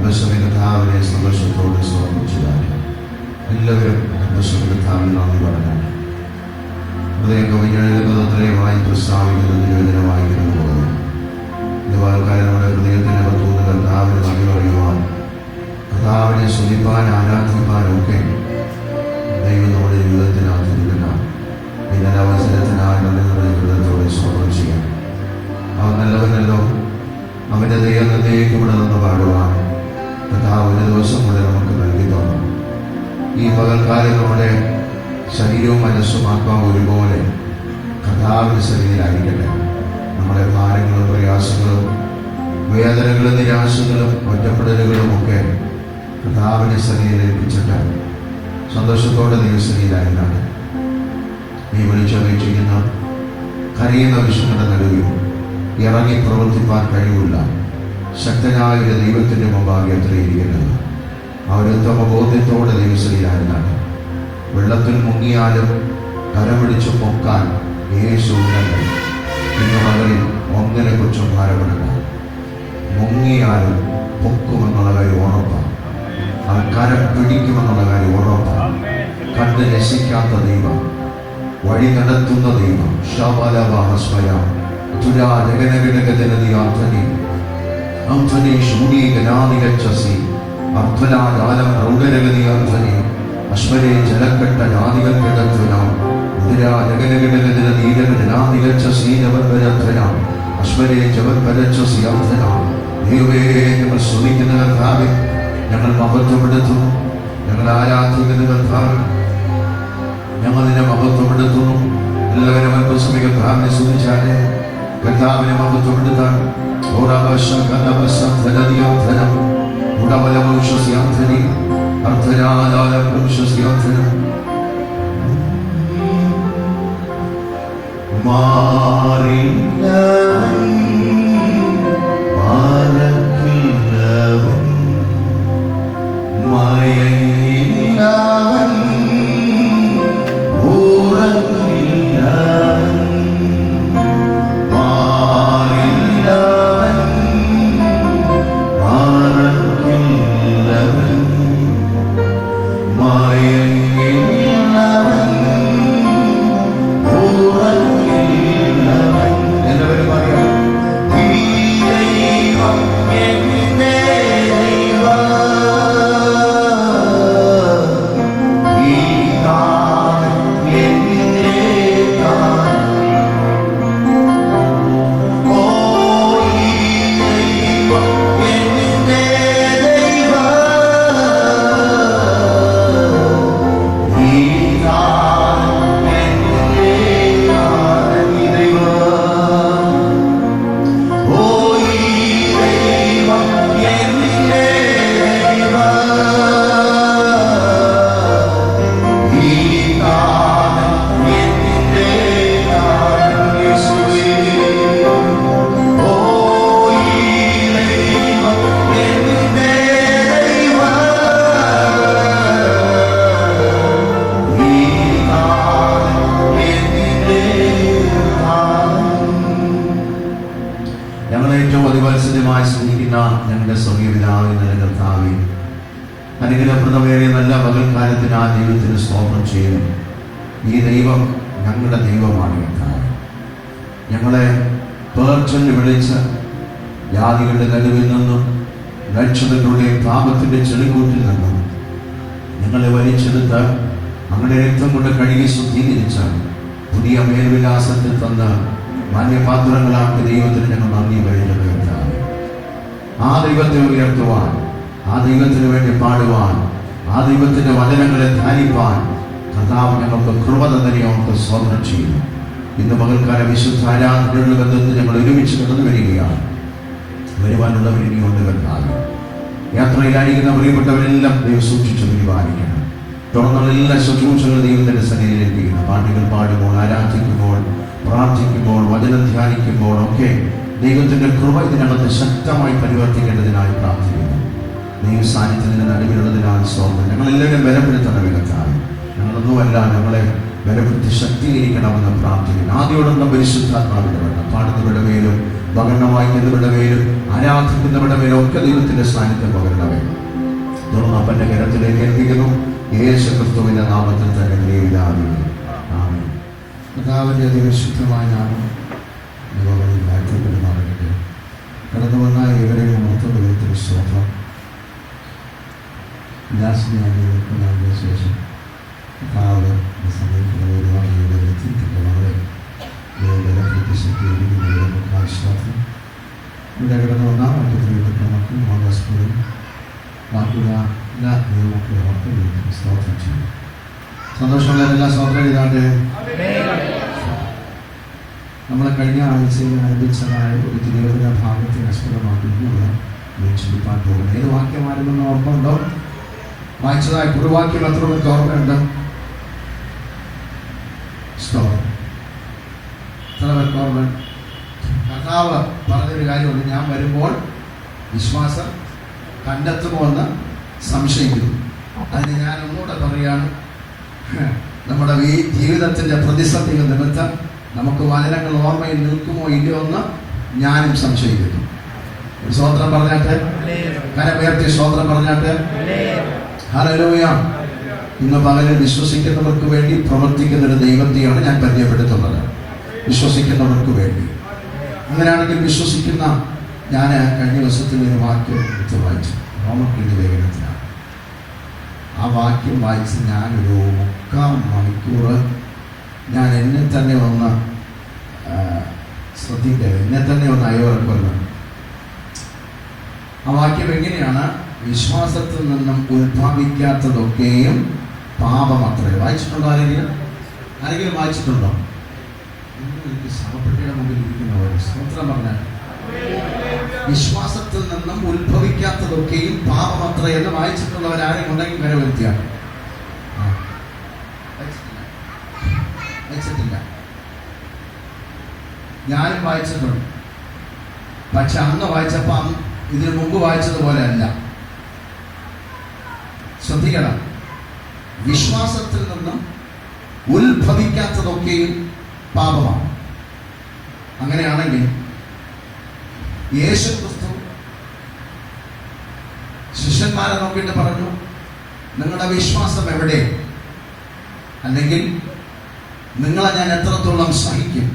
കഥാവിനെ സന്തോഷത്തോടെ സമർപ്പിച്ചതാണ്. എല്ലാവരും കഥാവിൽ നന്ദി പറഞ്ഞു. ഹൃദയം കവിഞ്ഞെഴുതുന്നത്രയുമായി പ്രസ്താവിക്കുന്നത് നിവേദനം വായിക്കുന്നത് പോലെ ഇത് വാൽക്കാലം നമ്മുടെ ഹൃദയത്തിൻ്റെ പത്തുന്ന കർത്താവിന് നന്ദി പറയുവാൻ, കർത്താവിനെ സ്തുതിപ്പാൻ, ആരാധിപ്പാനൊക്കെ ദൈവം നമ്മുടെ ജീവിതത്തിനകത്തിരിക്കുന്ന പിന്നെ അവസരത്തിനായി നന്ദി നിറഞ്ഞ ഹൃദയത്തോടെ സമർപ്പണം ചെയ്യാം. അവൻ നല്ലവനല്ലോ, അവൻ്റെ ദൈവത്തേക്ക് ഇവിടെ നിന്ന് പാടുവാൻ കർത്താവിൻ്റെ ദിവസം കൂടെ നമുക്ക് നൽകി തന്നു. ഈ പകൽക്കാലം നമ്മുടെ ശരീരവും മനസ്സും ആത്മാവും ഒരുപോലെ കർത്താവിൻ്റെ സന്നിധിയിലായിരിക്കട്ടെ. നമ്മുടെ ഭാരങ്ങളും പ്രയാസങ്ങളും വേദനകളും നിരാശകളും ഒറ്റപ്പെടലുകളും ഒക്കെ കർത്താവിൻ്റെ സന്നിധിയിൽ ഏൽപ്പിച്ചിട്ട് സന്തോഷത്തോടെ ദൈവസന്നിധിയിലായിരുന്നാണ് നീ വിളിച്ചപേക്ഷിക്കുന്ന കരയുന്ന വിഷയങ്ങളുടെ നടുവിൽ ഇറങ്ങി പ്രവർത്തിപ്പാൻ കഴിവില്ല ശക്തനായ ഒരു ദൈവത്തിൻ്റെ മുമ്പാകെ എത്രയിരിക്കുന്നത്. അവരുത്തമ ബോധ്യത്തോടെ ദൈവസന്നിധിയിലായിരുന്നാണ്. വെള്ളത്തിൽ മുങ്ങിയാലും കരപിടിച്ച് പൊക്കാൻ യേശുവിനെ ഇന്ന് മകളിൽ ഒന്നിനെ കുറിച്ചും ഭാരപ്പെടണം. മുങ്ങിയാലും പൊക്കുമെന്നുള്ള കാര്യം ഉറപ്പാണ്. അവൻ കരം പിടിക്കുമെന്നുള്ള കാര്യം ഉറപ്പാണ്. കണ്ട് രസിക്കാത്ത ദൈവം, വഴി നടത്തുന്ന ദൈവം, അശ്വരെ ജലക്കെട്ട ജാതികൾക്കിടത്തുനാം അശ്വരെ ജവൻപരച്ചസിയാം. ദൈവമേ, ഞങ്ങൾ സ്തുതിക്കുന്ന കർത്താവേ, ഞങ്ങൾ മഹത്വപ്പെടുത്തുന്നു, ഞങ്ങൾ ആരാധിക്കുന്ന കർത്താവേ, ഞങ്ങൾ നിന്നെ മഹത്വപ്പെടുത്തുന്നു. എല്ലാവരും അല്പസമയം കർത്താവിനെ സ്തുതിച്ചാലേ കർത്താവിനെ മഹത്വപ്പെടുത്താൻ ഞങ്ങളുടെ സ്വർഗീയപിതാവേ, കർത്താവേ, അനുഗ്രഹപ്രദമേറിയ നല്ല പകൽക്കാലത്തിന് ആ ദൈവത്തിന് സ്തോത്രം ചെയ്യുന്നു. ഈ ദൈവം ഞങ്ങളുടെ ദൈവമാണ് കർത്താവേ. ഞങ്ങളെ പേർച്ചൊല്ലി വിളിച്ച് ജാതികളുടെ നടുവിൽ നിന്നും ലക്ഷണങ്ങളുടെയും പാപത്തിൻ്റെ ചെളിക്കൂട്ടിൽ നിന്നും ഞങ്ങളെ വലിച്ചെടുത്ത് ഞങ്ങളുടെ രക്തം കൊണ്ട് കഴുകി ശുദ്ധീകരിച്ച പുതിയ മേൽവിലാസത്തിൽ തന്ന് മാന്യപാത്രങ്ങളാക്കി ദൈവത്തിന് ഞങ്ങൾ നന്ദി പറയുന്നത്. ആ ദൈവത്തെ ഉയർത്തുവാൻ, ആ ദൈവത്തിന് വേണ്ടി പാടുവാൻ, ആ ദൈവത്തിൻ്റെ വചനങ്ങളെ ധ്യാനിപ്പാൻ കർത്താവ് ഞങ്ങൾക്ക് കൃപ തന്നെ അവർക്ക് സ്തോത്രം ചെയ്യുന്നു. ഇന്ന് പകൽക്കാല വിശുദ്ധ ആരാധനയുടെ ബന്ധത്തിൽ ഞങ്ങൾ ഒരുമിച്ച് കടന്നു വരികയാണ്. വരുവാനുള്ളവർ ഇനിയുണ്ട് കർത്താവ്. യാത്രയിലായിരിക്കുന്ന പ്രിയപ്പെട്ടവരെല്ലാം ദൈവം സൂക്ഷിച്ച് പരിപാലിക്കണം. തുടർന്നുള്ള എല്ലാ ശുശ്രൂഷകളും ദൈവത്തിൻ്റെ സന്നിധിയിലെത്തിക്കുന്നു. പാട്ടുകൾ പാടുമ്പോൾ, ആരാധിക്കുമ്പോൾ, പ്രാർത്ഥിക്കുമ്പോൾ, വചനം ധ്യാനിക്കുമ്പോൾ ഒക്കെ ദൈവത്തിൻ്റെ കൃപ ഇതിനകത്ത് ശക്തമായി പരിവർത്തിക്കേണ്ടതിനായി പ്രാർത്ഥിക്കുന്നു. ദൈവ സാന്നിധ്യത്തിൻ്റെ നടുവിലുള്ളതിനാൽ സ്തോത്രം. ഞങ്ങളെല്ലാവരും ബലപ്പെടുത്തണം. കർത്താവേ, ഞങ്ങളൊന്നുമല്ല, ഞങ്ങളെ ബലപ്പെടുത്തി ശക്തീകരിക്കണമെന്ന് പ്രാർത്ഥിക്കുന്നു. ആദ്യോടൊന്നും പരിശുദ്ധാത്മാവിൻ്റെ വേണം. പാടുന്നവരുടെ മേലും പകരണം വായിക്കുന്നവരുടെ മേലും ആരാധിക്കുന്നവരുടെ മേലും ഒക്കെ ദൈവത്തിന്റെ സാന്നിധ്യം പകരണമേ. തുടർന്ന് അപ്പന്റെ കരത്തിലേക്ക് ഏൽപ്പിക്കുന്നു. യേശു ക്രിസ്തുവിന്റെ നാമത്തിൽ തന്നെ ദൈവപിതാവേ, ആമേൻ. കർത്താവിന്റെ അതിവിശുദ്ധമായ നാമം വാഴ്ത്തപ്പെടുമാറാകട്ടെ. കടന്നു വന്ന ഇവരെയും മൊത്തം ദൈവത്തിന് സ്തോത്രം. ഉല്ലാസത്തിനായി ശേഷം കർത്താവ് സമയത്തുള്ള ഒരുപാട് എത്തിയിട്ടുണ്ട്. വളരെ സ്തോത്രം. ഇവിടെ കടന്നു വന്ന മറ്റു മക്കളും മോദസ്പൂരും ബാക്കിയുള്ള എല്ലാ ദൈവമക്കളും ഓർത്ത് ദൈവത്തിന് സ്തോത്രം ചെയ്യും. സന്തോഷമുള്ളവരെല്ലാം സ്തോത്രം ചെയ്താണ്ട് നമ്മൾ കഴിഞ്ഞ ആഴ്ചയിൽ ആരംഭിച്ചതായ ഒരു തിരുവചന ഭാഗത്തെ ആസ്പദമാക്കിയുള്ള ചിന്തിപ്പാൻ പോകുന്നത്. ഏത് വാക്യമായിരുന്നെന്ന് ഓർമ്മയുണ്ടോ? വായിച്ചതായ കുറുവാക്യം എത്ര പേർക്ക് ഓർമ്മയുണ്ട്? എത്ര പേർക്ക് ഓർമ്മ? കർത്താവ് പറഞ്ഞൊരു കാര്യമുണ്ട്, ഞാൻ വരുമ്പോൾ വിശ്വാസം കണ്ടെത്തുമോ എന്ന് സംശയിക്കുന്നു. അതിന് ഞാൻ ഒന്നുകൂടെ പറയുകയാണ്, നമ്മുടെ ഈ ജീവിതത്തിൻ്റെ പ്രതിസന്ധികൾ നിമിത്തം നമുക്ക് വചനങ്ങൾ ഓർമ്മയിൽ നിൽക്കുമോ ഇല്ലയോ എന്ന് ഞാനും സംശയിക്കുന്നു. സ്തോത്രം പറഞ്ഞാട്ടെ, കരമുയർത്തി സ്തോത്രം പറഞ്ഞാട്ടെ. ഹല്ലേലൂയ. ഇന്ന് പകരം വിശ്വസിക്കുന്നവർക്ക് വേണ്ടി പ്രവർത്തിക്കുന്നൊരു ദൈവത്തെയാണ് ഞാൻ പരിചയപ്പെടുത്തുന്നത്. വിശ്വസിക്കുന്നവർക്ക് വേണ്ടി. അങ്ങനെയാണെങ്കിൽ വിശ്വസിക്കുന്ന, ഞാൻ കഴിഞ്ഞ ദിവസത്തിൽ ഒരു വാക്യം എടുത്ത് വായിച്ചു, റോമർക്കെഴുതിയ ലേഖനത്തിലാണ്. ആ വാക്യം വായിച്ച് ഞാനൊരു 3/4 മണിക്കൂർ ഞാൻ എന്നെ തന്നെ ഒന്ന് ശ്രദ്ധിക്കരുത്, എന്നെ തന്നെ ഒന്ന് അയവിറക്കുന്നു. ആ വാക്യം എങ്ങനെയാണ്? വിശ്വാസത്തിൽ നിന്നും ഉത്ഭവിക്കാത്തതൊക്കെയും പാപമത്രേ. വായിച്ചിട്ടുണ്ടോ ആരെങ്കിലും? വായിച്ചിട്ടുണ്ടോ? എനിക്ക് സഭപ്പെട്ടിയുടെ മുമ്പിൽ ഇരിക്കുന്നവർ സ്തോത്രം പറഞ്ഞാൽ വിശ്വാസത്തിൽ നിന്നും ഉത്ഭവിക്കാത്തതൊക്കെയും പാപമത്രേ എന്ന് വായിച്ചിട്ടുള്ളവരാരെയും ഉണ്ടെങ്കിൽ കരവരുത്തിയാണ്. വായിച്ചിട്ടില്ല. ഞാനും വായിച്ചിട്ടുണ്ട്. പക്ഷെ അന്ന് വായിച്ചപ്പോൾ ഇതിനു മുമ്പ് വായിച്ചതുപോലെ അല്ല. ശ്രദ്ധിക്കണം. വിശ്വാസത്തിൽ നിന്നും ഉത്ഭവിക്കാത്തതൊക്കെയും പാപമാണ്. അങ്ങനെയാണെങ്കിൽ യേശു ക്രിസ്തു ശിഷ്യന്മാരെ നോക്കിയിട്ട് പറഞ്ഞു, നിങ്ങളുടെ വിശ്വാസം എവിടെ? അല്ലെങ്കിൽ നിങ്ങളെ ഞാൻ എത്രത്തോളം സഹിക്കും,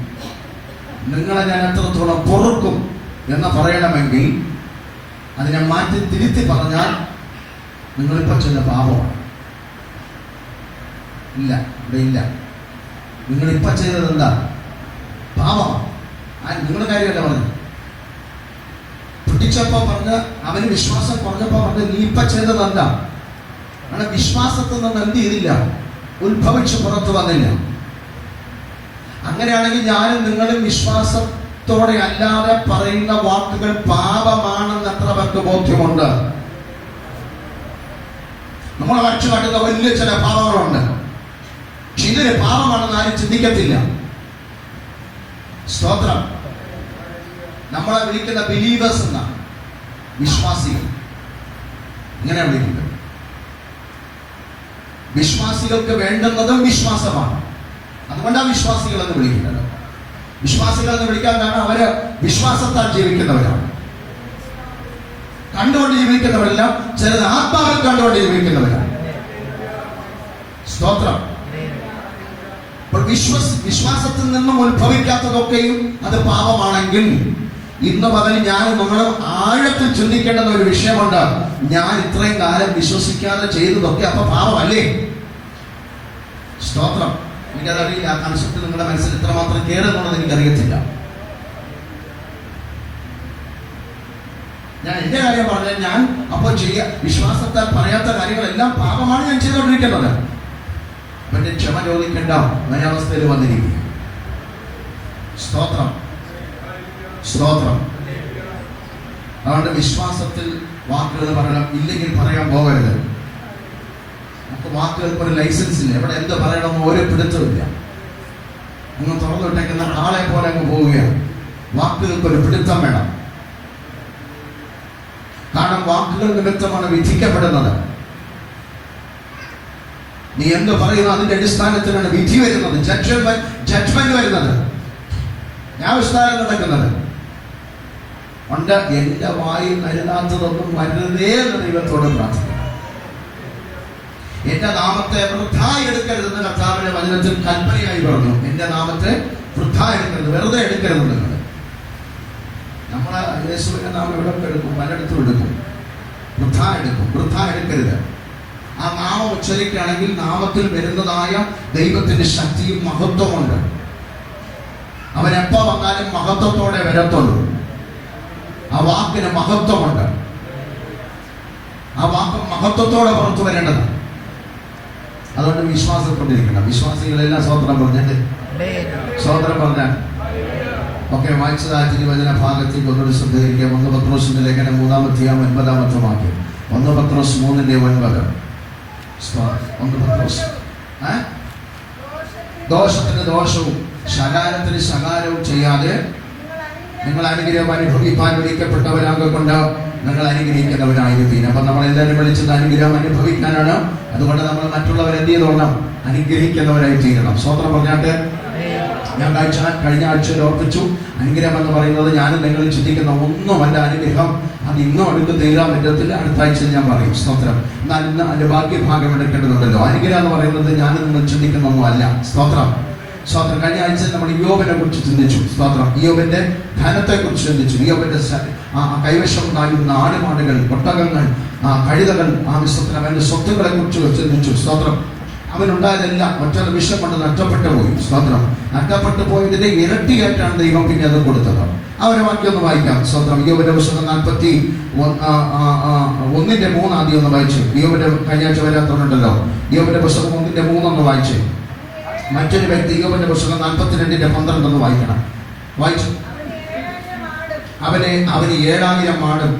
നിങ്ങളെ ഞാൻ എത്രത്തോളം പൊറുക്കും എന്ന് പറയണമെങ്കിൽ അതിനെ മാറ്റി തിരുത്തി പറഞ്ഞാൽ നിങ്ങളിപ്പോൾ ചില പാപമാണ്. ഇല്ല, ഇവിടെ ഇല്ല. നിങ്ങളിപ്പോൾ ചെയ്തത് എന്താ? പാപമാണ്. നിങ്ങളുടെ കാര്യമല്ല പറഞ്ഞു. പിടിച്ചപ്പോ പറഞ്ഞ് അവന് വിശ്വാസം കുറഞ്ഞപ്പോ പറഞ്ഞ് നീ ഇപ്പൊ ചെയ്തത് എന്താ? അങ്ങനെ വിശ്വാസത്തിൽ നിന്ന് എന്ത് ചെയ്തില്ല? ഉത്ഭവിച്ച് പുറത്തു വന്നില്ല. അങ്ങനെയാണെങ്കിൽ ഞാനും നിങ്ങളും വിശ്വാസത്തോടെ അല്ലാതെ പറയുന്ന വാക്കുകൾ പാപമാണെന്ന് എത്ര പേർക്ക് ബോധ്യമുണ്ട്? നമ്മളെ വരച്ചു കാട്ടുന്ന വലിയ ചില പാപങ്ങളുണ്ട്. പക്ഷെ ഇതിന് പാപമാണെന്ന് ആരും ചിന്തിക്കത്തില്ല. സ്തോത്രം. നമ്മളെ വിളിക്കുന്ന ബിലീവേഴ്സ് എന്ന വിശ്വാസികൾ, ഇങ്ങനെ വിളിക്കുന്നത്. വിശ്വാസികൾക്ക് വേണ്ടുന്നതും വിശ്വാസമാണ്. അതുകൊണ്ടാണ് വിശ്വാസികൾ എന്ന് വിളിക്കുന്നത്. വിശ്വാസികൾ എന്ന് വിളിക്കാൻ കാരണം അവര് വിശ്വാസത്താൽ ജീവിക്കുന്നവരാണ്. കണ്ടുകൊണ്ട് ജീവിക്കുന്നവരെല്ലാം ചിലത് ആത്മാവിൽ കണ്ടുകൊണ്ട് ജീവിക്കുന്നവരാണ്. സ്തോത്രം. അപ്പോൾ വിശ്വാസത്തിൽ നിന്നും ഉത്ഭവിക്കാത്തതൊക്കെയും അത് പാപമാണെങ്കിൽ ഇന്ന് മുതൽ ഞാൻ നമ്മൾ ആഴത്തിൽ ചിന്തിക്കേണ്ടുന്ന ഒരു വിഷയമുണ്ട്. ഞാൻ ഇത്രയും കാലം വിശ്വസിക്കാതെ ചെയ്തതൊക്കെ അപ്പൊ പാപമല്ലേ? സ്തോത്രം. എനിക്കതറിയില്ല, ആ കൺസെപ്റ്റ് നിങ്ങളുടെ മനസ്സിൽ എത്രമാത്രം കയറുന്നുള്ളത് എനിക്കറിയത്തില്ല. ഞാൻ എന്റെ കാര്യം പറഞ്ഞാൽ ഞാൻ അപ്പോൾ വിശ്വാസത്താൽ പറയാത്ത കാര്യങ്ങളെല്ലാം പാപമാണ് ഞാൻ ചെയ്തുകൊണ്ടിരിക്കുന്നത്. എന്റെ ക്ഷമ ചോദിക്കേണ്ട അവസ്ഥയിൽ വന്നിരിക്കുക. സ്തോത്രം, സ്തോത്രം. അതുകൊണ്ട് വിശ്വാസത്തിൽ വാക്കുകൾ പറയണം, ഇല്ലെങ്കിൽ പറയാൻ പോകരുത്. നമുക്ക് വാക്കുകൾക്ക് ഒരു ലൈസൻസ് ഇല്ല. എവിടെ എന്ത് പറയണമെന്ന് ഒരു പിടുത്തമില്ല. അങ്ങ് തുറന്നിട്ടേക്കുന്ന ആളെ പോലെ അങ്ങ് പോവുകയാണ്. വാക്കുകൾക്ക് ഒരു പിടുത്തം വേണം. കാരണം വാക്കുകൾ നിമിത്തമാണ് വിധിക്കപ്പെടുന്നത്. നീ എന്ത് പറയുന്നു അതിന്റെ അടിസ്ഥാനത്തിലാണ് വിധി വരുന്നത്, ജഡ്ജ്മെന്റ് വരുന്നത്, ന്യായവിസ്താരം നടക്കുന്നത്. ഉണ്ട്. എൻ്റെ വായിൽ കരുതാത്തതൊന്നും വരുന്നതേ എന്ന് ദൈവത്തോട് പ്രാർത്ഥിക്കണം. എന്റെ നാമത്തെ വൃഥായി എടുക്കരുതെന്ന് കർത്താവിന്റെ വചനത്തിൽ കൽപ്പനയായി പറഞ്ഞു. എന്റെ നാമത്തെ വൃഥായി എടുക്കരുത്, വെറുതെ എടുക്കരുത്. നിങ്ങൾ നമ്മള് യേശുവിന്റെ നാമം ഇവിടെ എടുക്കും, പലയിടത്തും എടുക്കും, വൃഥാ എടുക്കും. വൃഥാ എടുക്കരുത്. ആ നാമം ഉച്ചരിക്കുകയാണെങ്കിൽ നാമത്തിൽ വരുന്നതായ ദൈവത്തിന്റെ ശക്തിയും മഹത്വമുണ്ട്. അവൻ എപ്പോ വന്നാലും മഹത്വത്തോടെ വരത്തുള്ളൂ. ആ വാക്കിന് മഹത്വമുണ്ട്. ആ വാക്ക് മഹത്വത്തോടെ പുറത്തു വരേണ്ടതാണ്. അതുകൊണ്ട് വിശ്വാസപ്പെട്ടിരിക്കണം. വിശ്വാസികളെല്ലാം സ്വതന്ത്രം പറഞ്ഞിട്ട് സ്വതന്ത്രം പറഞ്ഞാൽ ഒക്കെ വായിച്ചതായ തിരുവചന ഭാഗത്തേക്ക് ഒന്നുകൂടി ശ്രദ്ധിക്കുക. 1 പത്രോസിന്റെ ലേഖനം 3-ാം അധ്യായം 9-ാമത്തെ വാക്യം. 1 പത്രോസ് 3:9. 1 പത്രോസ്. ദോഷത്തിന് ദോഷവും ശകാരത്തിന് ശകാരവും ചെയ്യാതെ നിങ്ങൾ അനുഗ്രഹം അനുഭവിക്കാൻ വിളിക്കപ്പെട്ടവരാകൊണ്ട് നിങ്ങൾ അനുഗ്രഹിക്കുന്നവരായിരിക്കും. അപ്പൊ നമ്മളെല്ലാവരും വിളിച്ചത് അനുഗ്രഹം അനുഭവിക്കാനാണ്. അതുകൊണ്ട് നമ്മൾ മറ്റുള്ളവരെന്ത് ചെയ്തോണം? അനുഗ്രഹിക്കുന്നവരായി തീരണം. സ്വതന്ത്രം പറഞ്ഞാട്ട് ഞാൻ കഴിഞ്ഞ ആഴ്ചയിൽ ഓർപ്പിച്ചു, അനുഗ്രഹം എന്ന് പറയുന്നത് ഞാനും നിങ്ങൾ ചിന്തിക്കുന്ന ഒന്നുമല്ല. അനുഗ്രഹം അത് ഇന്നും അടുത്ത് തീരാൻ പറ്റത്തില്ല. അടുത്ത ആഴ്ച ഞാൻ പറയും. സ്തോത്രം. എന്നാൽ ഇന്ന് അതിന്റെ ബാക്കി ഭാഗം എടുക്കേണ്ടതുണ്ടല്ലോ. അനുഗ്രഹം എന്ന് പറയുന്നത് ഞാനും നിങ്ങൾ ചിന്തിക്കുന്ന ഒന്നുമല്ല. സ്തോത്രം. സ്തോത്രം. കഴിഞ്ഞ ആഴ്ച നമ്മൾ ഇയ്യോബിനെ കുറിച്ച് ചിന്തിച്ചു. സ്തോത്രം. ഇയ്യോബിന്റെ ധനത്തെ കുറിച്ച് ചിന്തിച്ചു. ഇയ്യോബിന്റെ കൈവശം ഉണ്ടായിരുന്ന ആടുമാടുകൾ, ഒട്ടകങ്ങൾ, കഴുതകൾ, ആവശ്യത്തിന് അവന്റെ സ്വത്തുക്കളെ കുറിച്ച് ചിന്തിച്ചു. സ്തോത്രം. അവനുണ്ടായതെല്ലാം ഒറ്റ നിമിഷം കൊണ്ട് നഷ്ടപ്പെട്ടു പോയി. സ്തോത്രം. നഷ്ടപ്പെട്ടു പോയതിന്റെ ഇരട്ടിയായിട്ടാണ് ദൈവം പിന്നെ അത് കൊടുത്തത്. അവരെ വാക്യം ഒന്ന് വായിക്കാം. സ്തോത്രം. ഇയ്യോബിന്റെ പുസ്തകം 41:3 ആദ്യം ഒന്ന് വായിച്ചു. ഇയ്യോബിന്റെ കഴിഞ്ഞ ആഴ്ച വരാത്തവരുണ്ടല്ലോ. ഇയ്യോബിന്റെ പുസ്തകം 1:3 ഒന്ന് വായിച്ചു. മറ്റൊരു വ്യക്തി ഇയ്യോബിന്റെ പുസ്തകം 42:12 ഒന്ന് വായിക്കണം. വായിച്ചു. അവന് 7000 മാടും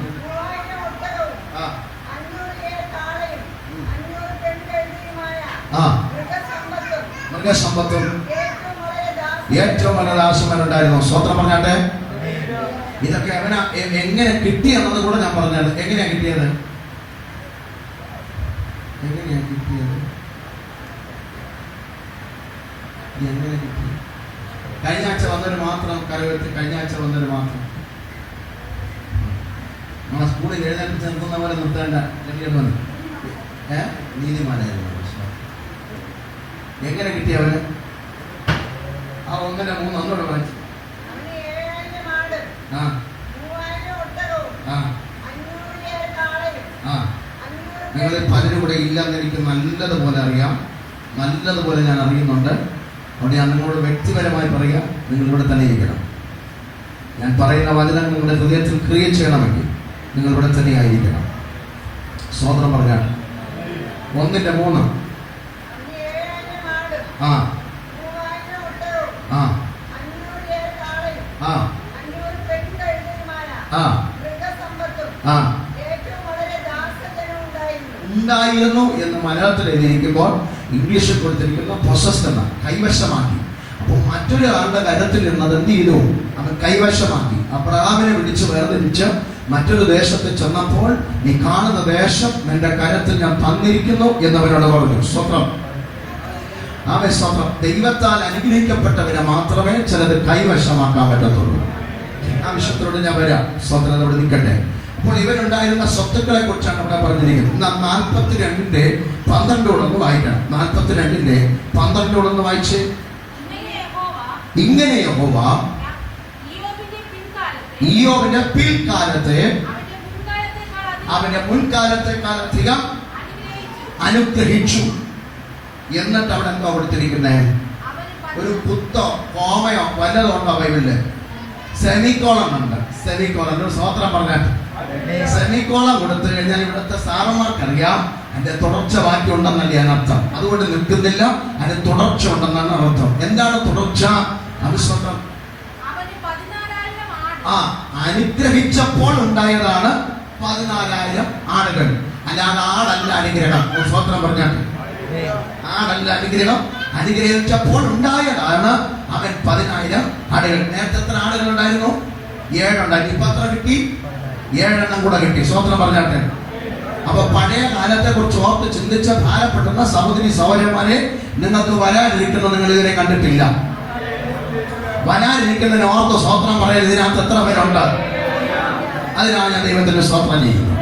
മൃഗസമ്പത്തും ഏറ്റവും വലിയ ദാസന്മാരുണ്ടായിരുന്നു. സ്വത്രം പറഞ്ഞാട്ടെ. ഇതൊക്കെ അവന് എങ്ങനെ കിട്ടിയെന്നത് കൂടെ ഞാൻ പറഞ്ഞത്. എങ്ങനെയാ കിട്ടിയത്? എങ്ങനെ കിട്ടി? കഴിഞ്ഞ ആഴ്ച വന്നൊരു മാത്രം കരവെത്തി. കഴിഞ്ഞ ആഴ്ച വന്നൊരു മാത്രം നമ്മളെ സ്കൂളിൽ എഴുന്നേൽപ്പിച്ച് നിർത്തുന്ന പോലെ നിർത്തേണ്ട. നീതിമാനായിരുന്നു. എങ്ങനെ കിട്ടിയവന്? ആ 1:3 ഒന്നോട് വായിച്ചു. നിങ്ങളിൽ പലരും കൂടെ ഇല്ലെന്ന് എനിക്ക് നല്ലതുപോലെ അറിയാം. നല്ലതുപോലെ ഞാൻ അറിയുന്നുണ്ട്. അതുകൊണ്ട് ഞാൻ നിങ്ങളോട് വ്യക്തിപരമായി പറയാം, നിങ്ങളിവിടെ തന്നെ ഇരിക്കണം. ഞാൻ പറയുന്ന വചനം നിങ്ങളുടെ ഹൃദയത്തിൽ ക്രിയ ചെയ്യണമെങ്കിൽ നിങ്ങളിവിടെ തന്നെ ആയിരിക്കണം. സ്വതന്ത്രം പറഞ്ഞാൽ 1:3. ഉണ്ടായിരുന്നു എന്ന് മലയാളത്തിൽ എഴുതിയിരിക്കുമ്പോൾ ഇംഗ്ലീഷിൽ കൊടുത്തിരിക്കുന്ന പൊസസ്ഡ് എന്ന കൈവശമാക്കി. അപ്പോൾ മറ്റൊരാളുടെ കരത്തിൽ നിന്നത് എന്ത് ചെയ്തു? അവൻ കൈവശമാക്കി. അബ്രഹാമിനെ വിളിച്ച് വേർതിരിച്ച് മറ്റൊരു ദേശത്ത് ചെന്നപ്പോൾ നീ കാണുന്ന ദേശം നിന്റെ കരത്തിൽ ഞാൻ തന്നിരിക്കുന്നു എന്നവരോട് പറഞ്ഞു. സ്വത്രം. സ്വത്രം. ദൈവത്താൽ അനുഗ്രഹിക്കപ്പെട്ടവരെ മാത്രമേ ചിലത് കൈവശമാക്കാൻ പറ്റത്തുള്ളൂ. ആവശ്യത്തോട് ഞാൻ വരാം. സ്വത്രത്തോട് നിൽക്കട്ടെ. അപ്പോൾ ഇവരുണ്ടായിരുന്ന സ്വത്തുക്കളെ കുറിച്ചാണ് ഇവിടെ പറഞ്ഞിരിക്കുന്നത്. 42:12 വായിക്കണം. 42:12 വായിച്ച്. ഇങ്ങനെ യഹോവ ഇയ്യോബിന്റെ പിൽക്കാലത്തെ അവന്റെ മുൻകാലത്തെക്കാൾ അധികം അനുഗ്രഹിച്ചു. എന്നിട്ട് അവിടെ എന്തോ കൊടുത്തിരിക്കുന്നേ? ഒരു കുത്തോ കോമയോ വല്ലതോ ഉണ്ടോ ബൈബിളില്? സെമിക്കോളം ഉണ്ട്. സെമിക്കോളം. സ്വതന്ത്രം പറഞ്ഞാൽ സെമിക്കോളം കൊടുത്തു കഴിഞ്ഞാൽ ഇവിടുത്തെ സാറന്മാർക്കറിയാം അതിന്റെ തുടർച്ച ബാക്കി ഉണ്ടെന്നല്ലേ അതിനർത്ഥം. അതുകൊണ്ട് നിൽക്കുന്നില്ല, അതിന് തുടർച്ച ഉണ്ടെന്നാണ് അർത്ഥം. എന്താണ് തുടർച്ച? അനുസ്വത്രം. അനുഗ്രഹിച്ചപ്പോൾ ഉണ്ടായതാണ് 14,000 ആടുകൾ. അല്ലാതെ ആടല്ല അനുഗ്രഹം. സ്വതന്ത്രം പറഞ്ഞാൽ ആടല്ല അനുഗ്രഹം. അനുഗ്രഹിച്ചപ്പോൾ ഉണ്ടായതാണ് അവൻ 10,000 ആടുകൾ. നേരത്തെ എത്ര ആടുകൾ ഉണ്ടായിരുന്നു? 7 ഉണ്ടായിരുന്നു. ഇപ്പൊ എത്ര കിട്ടി? 7 കൂടെ കിട്ടി. സ്വതന്ത്രം പറഞ്ഞാട്ടെ. അപ്പൊ പഴയ കാലത്തെ കുറിച്ച് ഓർത്ത് ചിന്തിച്ച ഭാരപ്പെടുന്ന സഹോദരി സഹോദരന്മാരെ, നിങ്ങൾക്ക് വരാനിരിക്കുന്ന നിങ്ങൾ ഇതിനെ കണ്ടിട്ടില്ല. വരാനിരിക്കുന്നതിന് ഓർത്ത് സ്വതന്ത്രം പറയരുത്. ഇതിനകത്ത് എത്ര പേരുണ്ട്? അതിനാണ് ഞാൻ ദൈവത്തിന്റെ സ്തോത്രം ചെയ്യുന്നത്.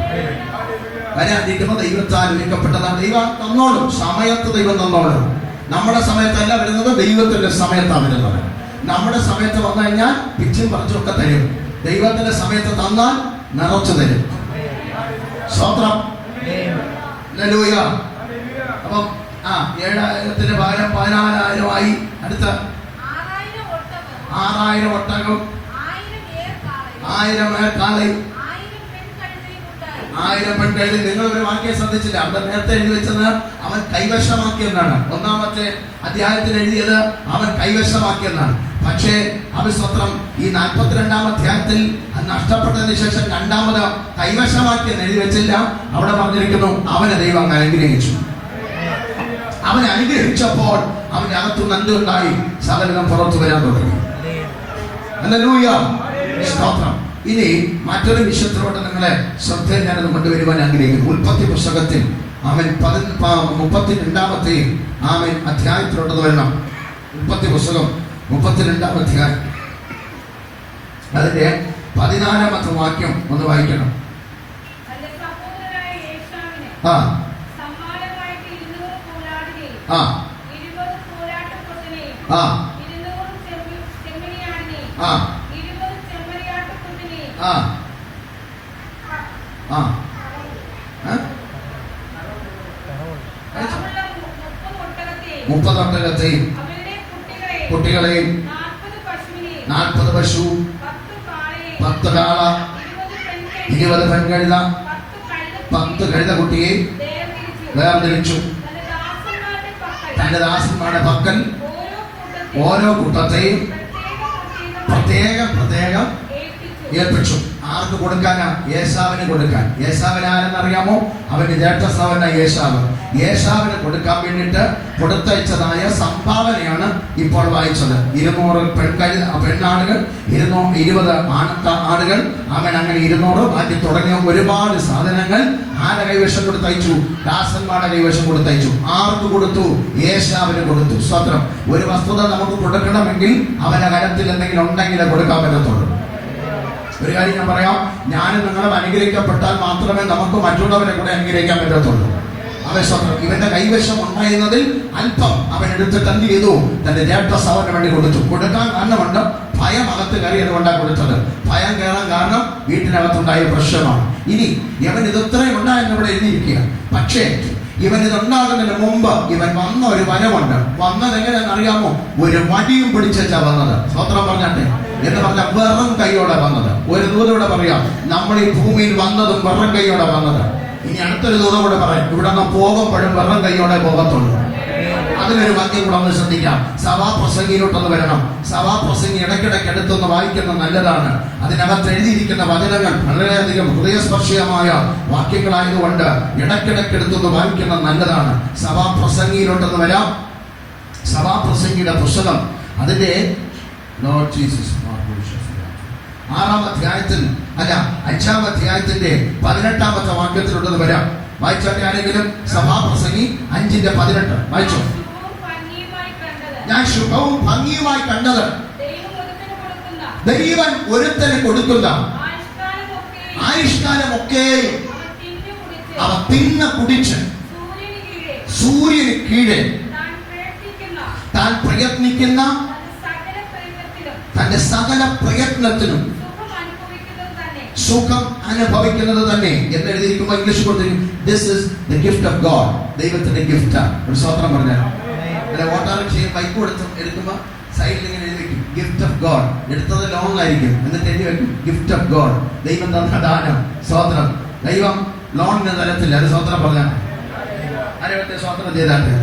വരാനിരിക്കുന്ന ദൈവത്താൽ ഒരുക്കപ്പെട്ടതാണ്. ദൈവം തന്നോളും, സമയത്ത് ദൈവം തന്നോളും. നമ്മുടെ സമയത്തല്ല വരുന്നത്, ദൈവത്തിന്റെ സമയത്താണ് വരുന്നത്. നമ്മുടെ സമയത്ത് വന്നു കഴിഞ്ഞാൽ പിച്ചും പറിച്ചൊക്കെ തരും. ദൈവത്തിന്റെ സമയത്ത് തന്നാൽ നിറച്ചു തരും. സ്തോത്രം. ഹല്ലേലൂയ. അപ്പം 7,000 പകരം 14,000 ആയി. അടുത്ത 6,000 ഒട്ടകം, 1,000 മേൽക്കാളയും, 1,000 പെൺകഴുതി. നിങ്ങൾ ഒരു വാക്യം ശ്രദ്ധിച്ചില്ല? അവിടെ നേരത്തെ എഴുതി വെച്ചത് അവൻ കൈവശമാക്കിയെന്നാണ്. 1-ാമത്തെ അധ്യായത്തിൽ എഴുതിയത് അവൻ കൈവശമാക്കിയെന്നാണ്. പക്ഷേ അഭിസ്തോത്രം ഈ 42-ാം അധ്യായത്തിൽ നഷ്ടപ്പെട്ടതിന് ശേഷം 2-ാമത് കൈവശമാക്കിയെന്ന് എഴുതി വെച്ചില്ല. അവിടെ പറഞ്ഞിരിക്കുന്നു അവനെ ദൈവം അനുഗ്രഹിച്ചു. അവനെ അനുഗ്രഹിച്ചപ്പോൾ അവന്റെ അകത്തുനിന്ന് എന്തുണ്ടായി? സകലം പുറത്തു വരാൻ തുടങ്ങി. ഹല്ലേലൂയ. സ്തോത്രം. ഇനി മറ്റൊരു വിഷയത്തിലോട്ട് നിങ്ങളെ ശ്രദ്ധയിൽ ഞാനത് കൊണ്ടുവരുവാൻ ആഗ്രഹിക്കുന്നു. ഉൽപ്പത്തി പുസ്തകത്തിൽ അവൻ 32-ാമത്തെ ആമേൻ അധ്യായത്തിലോട്ടത് വരണം. ഉൽപ്പത്തി പുസ്തകം 32-ാം അധ്യായം അതിന്റെ 14-ാമത്തെ വാക്യം ഒന്ന് വായിക്കണം. ആ ആ ആ ആ ആ ആ 30 ഒട്ടകത്തെയും കുട്ടികളെയും 40 പശു, 10 കാള, 20 പെൺകഴുത, 10 കഴുതക്കുട്ടിയെ വേർതിരിച്ചു. തന്റെ ദാസന്മാരുടെ പക്കൽ ഓരോ കൂട്ടത്തെയും പ്രത്യേകം ഏൽപ്പിച്ചു. ആർക്ക് കൊടുക്കാനാ? ഏശാവിന് കൊടുക്കാൻ. ഏശാവിന് ആരെന്നറിയാമോ? അവന്റെ ജ്യേഷ്ഠസഹോദരനായ ഏശാവ്. ഏശാവിന് കൊടുക്കാൻ വേണ്ടിയിട്ട് കൊടുത്തയച്ചതായ സംഭാവനയാണ് ഇപ്പോൾ വായിച്ചത്. 200 പെണ്ണാടുകൾ, 20 ആടുകൾ, അവൻ അങ്ങനെ 200 മാറ്റി തുടങ്ങിയ ഒരുപാട് സാധനങ്ങൾ ആരുടെ കൈവശം കൊടുത്തയച്ചു? ദാസന്മാരുടെ കൈവശം കൊടുത്തയച്ചു. ആർക്ക് കൊടുത്തു? ഏശാവിന് കൊടുത്തു. സ്വത്രം. ഒരു വസ്തുത നമുക്ക് കൊടുക്കണമെങ്കിൽ അവന്റെ കരത്തിൽ എന്തെങ്കിലും ഉണ്ടെങ്കിലേ കൊടുക്കാൻ പറ്റത്തുള്ളൂ. ഒരു കാര്യം ഞാൻ പറയാം, ഞാനും നിങ്ങളും അനുഗ്രഹിക്കപ്പെട്ടാൽ മാത്രമേ നമുക്ക് മറ്റുള്ളവരെ കൂടെ അനുഗ്രഹിക്കാൻ പറ്റത്തുള്ളൂ. അവൻ സ്വന്തം ഇവന്റെ കൈവശം ഉണ്ടായിരുന്നതിൽ അല്പം അവൻ എടുത്തിട്ട് എന്ത് ചെയ്തു? തന്റെ ജ്യേഷ്ഠസഹോദരന് വേണ്ടി കൊടുത്തു. കൊടുക്കാൻ കാരണമുണ്ട്, ഭയം അകത്ത് കയറിയത് കൊണ്ടാണ് കൊടുത്തത്. ഭയം കയറാൻ കാരണം വീട്ടിനകത്തുണ്ടായ പ്രശ്നമാണ്. ഇനി ഇവൻ ഇത്രയും ഉണ്ടായെന്ന് ഇവിടെ എഴുതിയിരിക്കുക. പക്ഷേ ഇവൻ ഇതുണ്ടാകുന്നതിന് മുമ്പ് ഇവൻ വന്ന ഒരു വരവുണ്ട്. വന്നത് എങ്ങനെയാണെന്ന് അറിയാമോ? ഒരു വടിയും പിടിച്ചാ വന്നത്. സ്വത്രം പറഞ്ഞാട്ടെ. എന്ന് പറഞ്ഞ വെറും കൈയോടെ വന്നത്. ഒരു ദൂതോടെ പറയാം, നമ്മൾ ഈ ഭൂമിയിൽ വന്നതും വെറും കൈയോടെ വന്നത്. ഇനി അടുത്തൊരു ദൂതോടെ പറയാം, ഇവിടെ നിന്ന് പോകുമ്പോഴും വെറും കൈയോടെ പോകത്തുള്ളൂ. അതിലൊരു വാക്യം കൂടെ ഒന്ന് ശ്രദ്ധിക്കാം. സഭാപ്രസംഗിയിലോട്ടൊന്ന് വരണം. സഭാപ്രസംഗി ഇടയ്ക്കിടയ്ക്ക് എടുത്തൊന്ന് വായിക്കുന്നത് നല്ലതാണ്. അതിനകത്ത് എഴുതിയിരിക്കുന്ന വചനങ്ങൾ വളരെയധികം ഹൃദയസ്പർശിയമായ വാക്യങ്ങളായതുകൊണ്ട് ഇടയ്ക്കിടയ്ക്ക് എടുത്തൊന്ന് വായിക്കുന്നത് നല്ലതാണ്. സഭാപ്രസംഗിയിലോട്ടൊന്ന് വരാം. സഭാപ്രസംഗിയുടെ പുസ്തകം അതിന്റെ 6-ാം അധ്യായത്തിൽ അല്ല 5-ാം അധ്യായത്തിന്റെ 18-ാമത്തെ വാക്യത്തിലുള്ളത് വരാം. വായിച്ചാട്ടെ ആരെങ്കിലും? സഭാപ്രസംഗി 5:18 വായിച്ചോ. ഞാൻ ശുഭവും ഭംഗിയുമായി കണ്ടത് ദൈവം ഒരുത്തന് കൊടുക്കുന്ന ആയുഷ്കാലമൊക്കെ അവ തിന്ന് കുടിച്ച് സൂര്യന് കീഴെ താൻ പ്രയത്നിക്കുന്ന തന്റെ സകല പ്രയത്നത്തിനും സുഖം അനുഭവിക്കുന്നത് തന്നെ എന്ന് എഴുതിയിരിക്കുമ്പോൾ ഇംഗ്ലീഷ് കൊടുത്തിരിക്കും, this is the gift of god. ദൈവത്തിന്റെ ഗിഫ്റ്റാണ്. ഒരു സ്വത്രം പറഞ്ഞാൽ ഓട്ടോറിക്ഷയിൽ ബൈക്ക് എടുക്കുമ്പോൾ സൈഡിൽ ഇങ്ങനെ എഴുതി വെക്കും, ഗിഫ്റ്റ് ഓഫ് ഗോഡ്. എടുത്തത് ലോണിലായിരിക്കും, എന്നിട്ട് എഴുതി വെക്കും ഗിഫ്റ്റ് ഓഫ് ഗോഡ്. ദൈവം തന്ന ദാനം. സ്വത്രം. ദൈവം ലോണിന്റെ തലത്തിൽ അത് സ്വത്രം പറഞ്ഞാൽ ആരെയൊക്കെ സ്വത്രം ചെയ്താട്ടെ.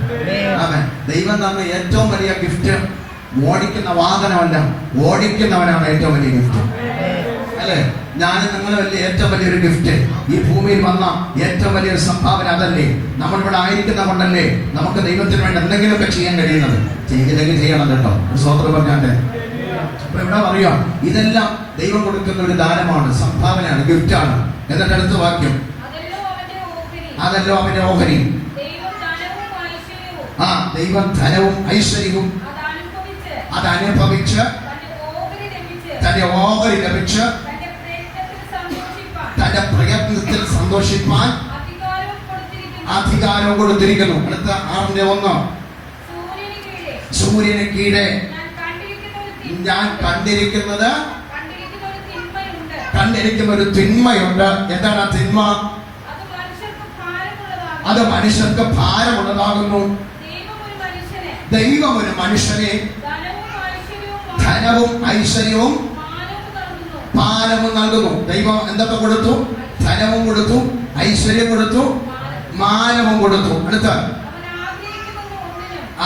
ആമേൻ. ദൈവം തന്ന ഏറ്റവും വലിയ ഗിഫ്റ്റ് ഓടിക്കുന്ന വാഹനമല്ല, ഓടിക്കുന്നവനാണ് ഏറ്റവും വലിയ ഗിഫ്റ്റ്. അല്ലേ? ഞാനും നിങ്ങളെ വലിയ ഏറ്റവും വലിയൊരു ഗിഫ്റ്റ്. ഈ ഭൂമിയിൽ വന്ന ഏറ്റവും വലിയൊരു സംഭാവന അതല്ലേ? നമ്മളിവിടെ ആയിരിക്കുന്ന കൊണ്ടല്ലേ നമുക്ക് ദൈവത്തിന് വേണ്ടി എന്തെങ്കിലുമൊക്കെ ചെയ്യാൻ കഴിയുന്നത്. ചെയ്തില്ലെങ്കിൽ ചെയ്യണം കേട്ടോ. ഒരു സ്വതന്ത്രം പറഞ്ഞാട്ടെ. അപ്പൊ ഇവിടെ പറയാം, ഇതെല്ലാം ദൈവം കൊടുക്കുന്ന ഒരു ദാനമാണ്, സംഭാവനയാണ്, ഗിഫ്റ്റാണ്. എന്നിട്ട് അടുത്ത വാക്യം, അതല്ലോ അവന്റെ ഓഹരി. ദൈവം ധനവും ഐശ്വര്യവും അതനുഭവിച്ച് തന്റെ ഓഹരി ലഭിച്ച് തന്റെ പ്രയത്നത്തിൽ സന്തോഷിപ്പാൻ അധികാരം കൊടുത്തിരിക്കുന്നു. അടുത്ത 6:1. സൂര്യന് കീഴെ ഞാൻ കണ്ടിരിക്കുന്ന ഒരു തിന്മയുണ്ട്. എന്താണ് ആ തിന്മ? അത് മനുഷ്യർക്ക് ഭാരമുള്ളതാകുന്നു. ദൈവം ഒരു മനുഷ്യനെ ധനവും ഐശ്വര്യവും പാലവും നൽകുന്നു. ദൈവം എന്തൊക്കെ കൊടുത്തു? ധനവും കൊടുത്തു, ഐശ്വര്യം കൊടുത്തു, മാനവും കൊടുത്തു. അടുത്ത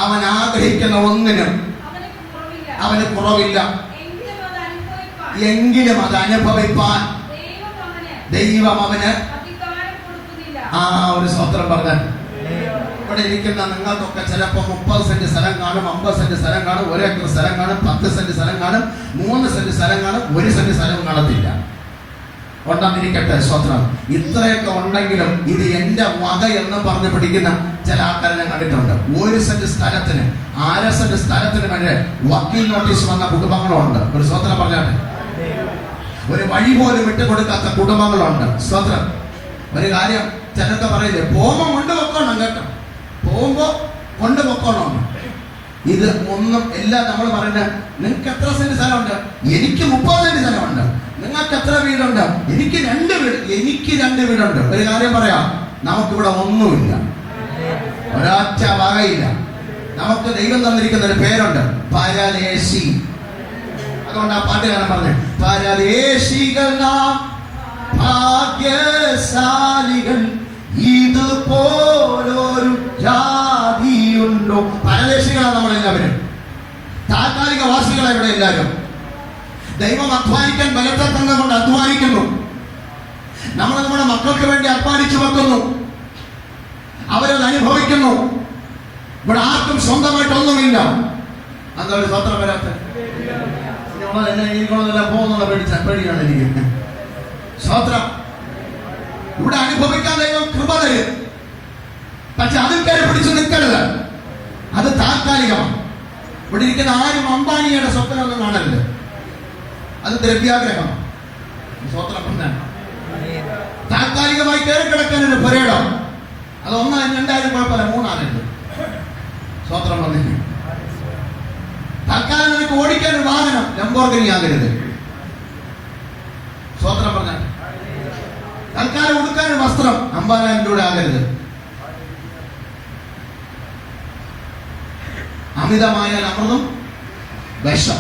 അവൻ ആഗ്രഹിക്കുന്ന ഒന്നിനും അവന് കുറവില്ല. എങ്കിലും അത് അനുഭവിപ്പാൻ ദൈവം അവന് ഒരു സ്വത്രം പറഞ്ഞ. ഇവിടെ ഇരിക്കുന്ന നിങ്ങൾക്കൊക്കെ ചിലപ്പോൾ 30 സെന്റ് സ്ഥലം കാണും, 50 സെന്റ് സ്ഥലം കാണും, 1 ഏക്കർ സ്ഥലം കാണും, 10 സെന്റ് സ്ഥലം കാണും, 3 സെന്റ് സ്ഥലം കാണും, 1 സെന്റ് സ്ഥലവും കാണത്തില്ല. ഉണ്ടെന്നിരിക്കട്ടെ, സ്വത്രം. ഇത്രയൊക്കെ ഉണ്ടെങ്കിലും ഇത് എന്റെ വക എന്ന് പറഞ്ഞ് പിടിക്കുന്ന ചില ആൾക്കാരെ ഞാൻ കണ്ടിട്ടുണ്ട്. 1 സെന്റ് സ്ഥലത്തിന് 1/2 സെന്റ് സ്ഥലത്തിന് വരെ വക്കീൽ നോട്ടീസ് വന്ന കുടുംബങ്ങളുണ്ട്. ഒരു സ്വത്രം പറഞ്ഞാൽ ഒരു വഴി പോലും വിട്ടുകൊടുക്കാത്ത കുടുംബങ്ങളുണ്ട്. സ്വത്രം. ഒരു കാര്യം ചിലർക്ക് പറയില്ലേ, പോകുമ്പോ കൊണ്ടുപോക്കണം കേട്ടോ, പോകുമ്പോ കൊണ്ടുപോക്കണം. ഇത് ഒന്നും എല്ലാം നമ്മൾ പറയുന്നത്. നിങ്ങൾക്ക് എത്ര സെന്റ് സ്ഥലമുണ്ട്? എനിക്ക് 30 സെന്റ് സ്ഥലമുണ്ട്. നിങ്ങൾക്ക് എത്ര വീടുണ്ട്? എനിക്ക് 2 വീട്. എനിക്ക് 2 വീടുണ്ട്. ഒരു കാര്യം പറയാം, നമുക്കിവിടെ ഒന്നുമില്ല, ഒരൊറ്റ വകയില്ല. നമുക്ക് ദൈവം തന്നിരിക്കുന്ന ഒരു പേരുണ്ട്, പരദേശി. അതുകൊണ്ട് ആ പാട്ടുകാരൻ പറഞ്ഞു, പരദേശികൾ നാം ഭാഗ്യശാലികൾ, ഇതുപോലൊരു ജാതിയുണ്ടോ. പരദേശികളാണ് നമ്മളെല്ലാവരും, താൽക്കാലിക വാസികളാണ് ഇവിടെ എല്ലാവരും. ദൈവം അധ്വാനിക്കാൻ ബലത്തെ തന്നുകൊണ്ട് അധ്വാനിക്കുന്നു. നമ്മൾ നമ്മുടെ മക്കൾക്ക് വേണ്ടി അധ്വാനിച്ചു വെക്കുന്നു, അവരത് അനുഭവിക്കുന്നു. ഇവിടെ ആർക്കും സ്വന്തമായിട്ടൊന്നുമില്ല. അതൊരു സ്വത്രം വരാത്ത പോകുന്നുള്ള പേടിയാണ് എനിക്ക്. സ്വത്രം. ഇവിടെ അനുഭവിക്കാൻ ദൈവം കൃപ തരും. പക്ഷെ അതിൽ കയറി പിടിച്ചു നിൽക്കരുത്, അത് താൽക്കാലികമാണ്. ഇവിടെ ഇരിക്കുന്ന ആരും അംബാനിയുടെ സ്വപ്നമൊന്നും കാണരുത്, അത് ദ്രവ്യാഗ്രഹമാണ്. സ്വത്രം പറഞ്ഞാൽ താൽക്കാലികമായി കയറി കിടക്കാൻ ഒരു പരേഡോ, അത് 1,000 2,000 കുഴപ്പമില്ല, 3,000. സ്വത്രം പറഞ്ഞു. തൽക്കാലം നിനക്ക് ഓടിക്കാൻ ഒരു വാഹനം ലംബോർഗിനി ആകരുത്. സ്വത്രം പറഞ്ഞാൽ തൽക്കാലം ഉടുക്കാൻ ഒരു വസ്ത്രം 50,000 രൂപ ആകരുത്. അമിതമായാൽ അമൃതം വിഷം.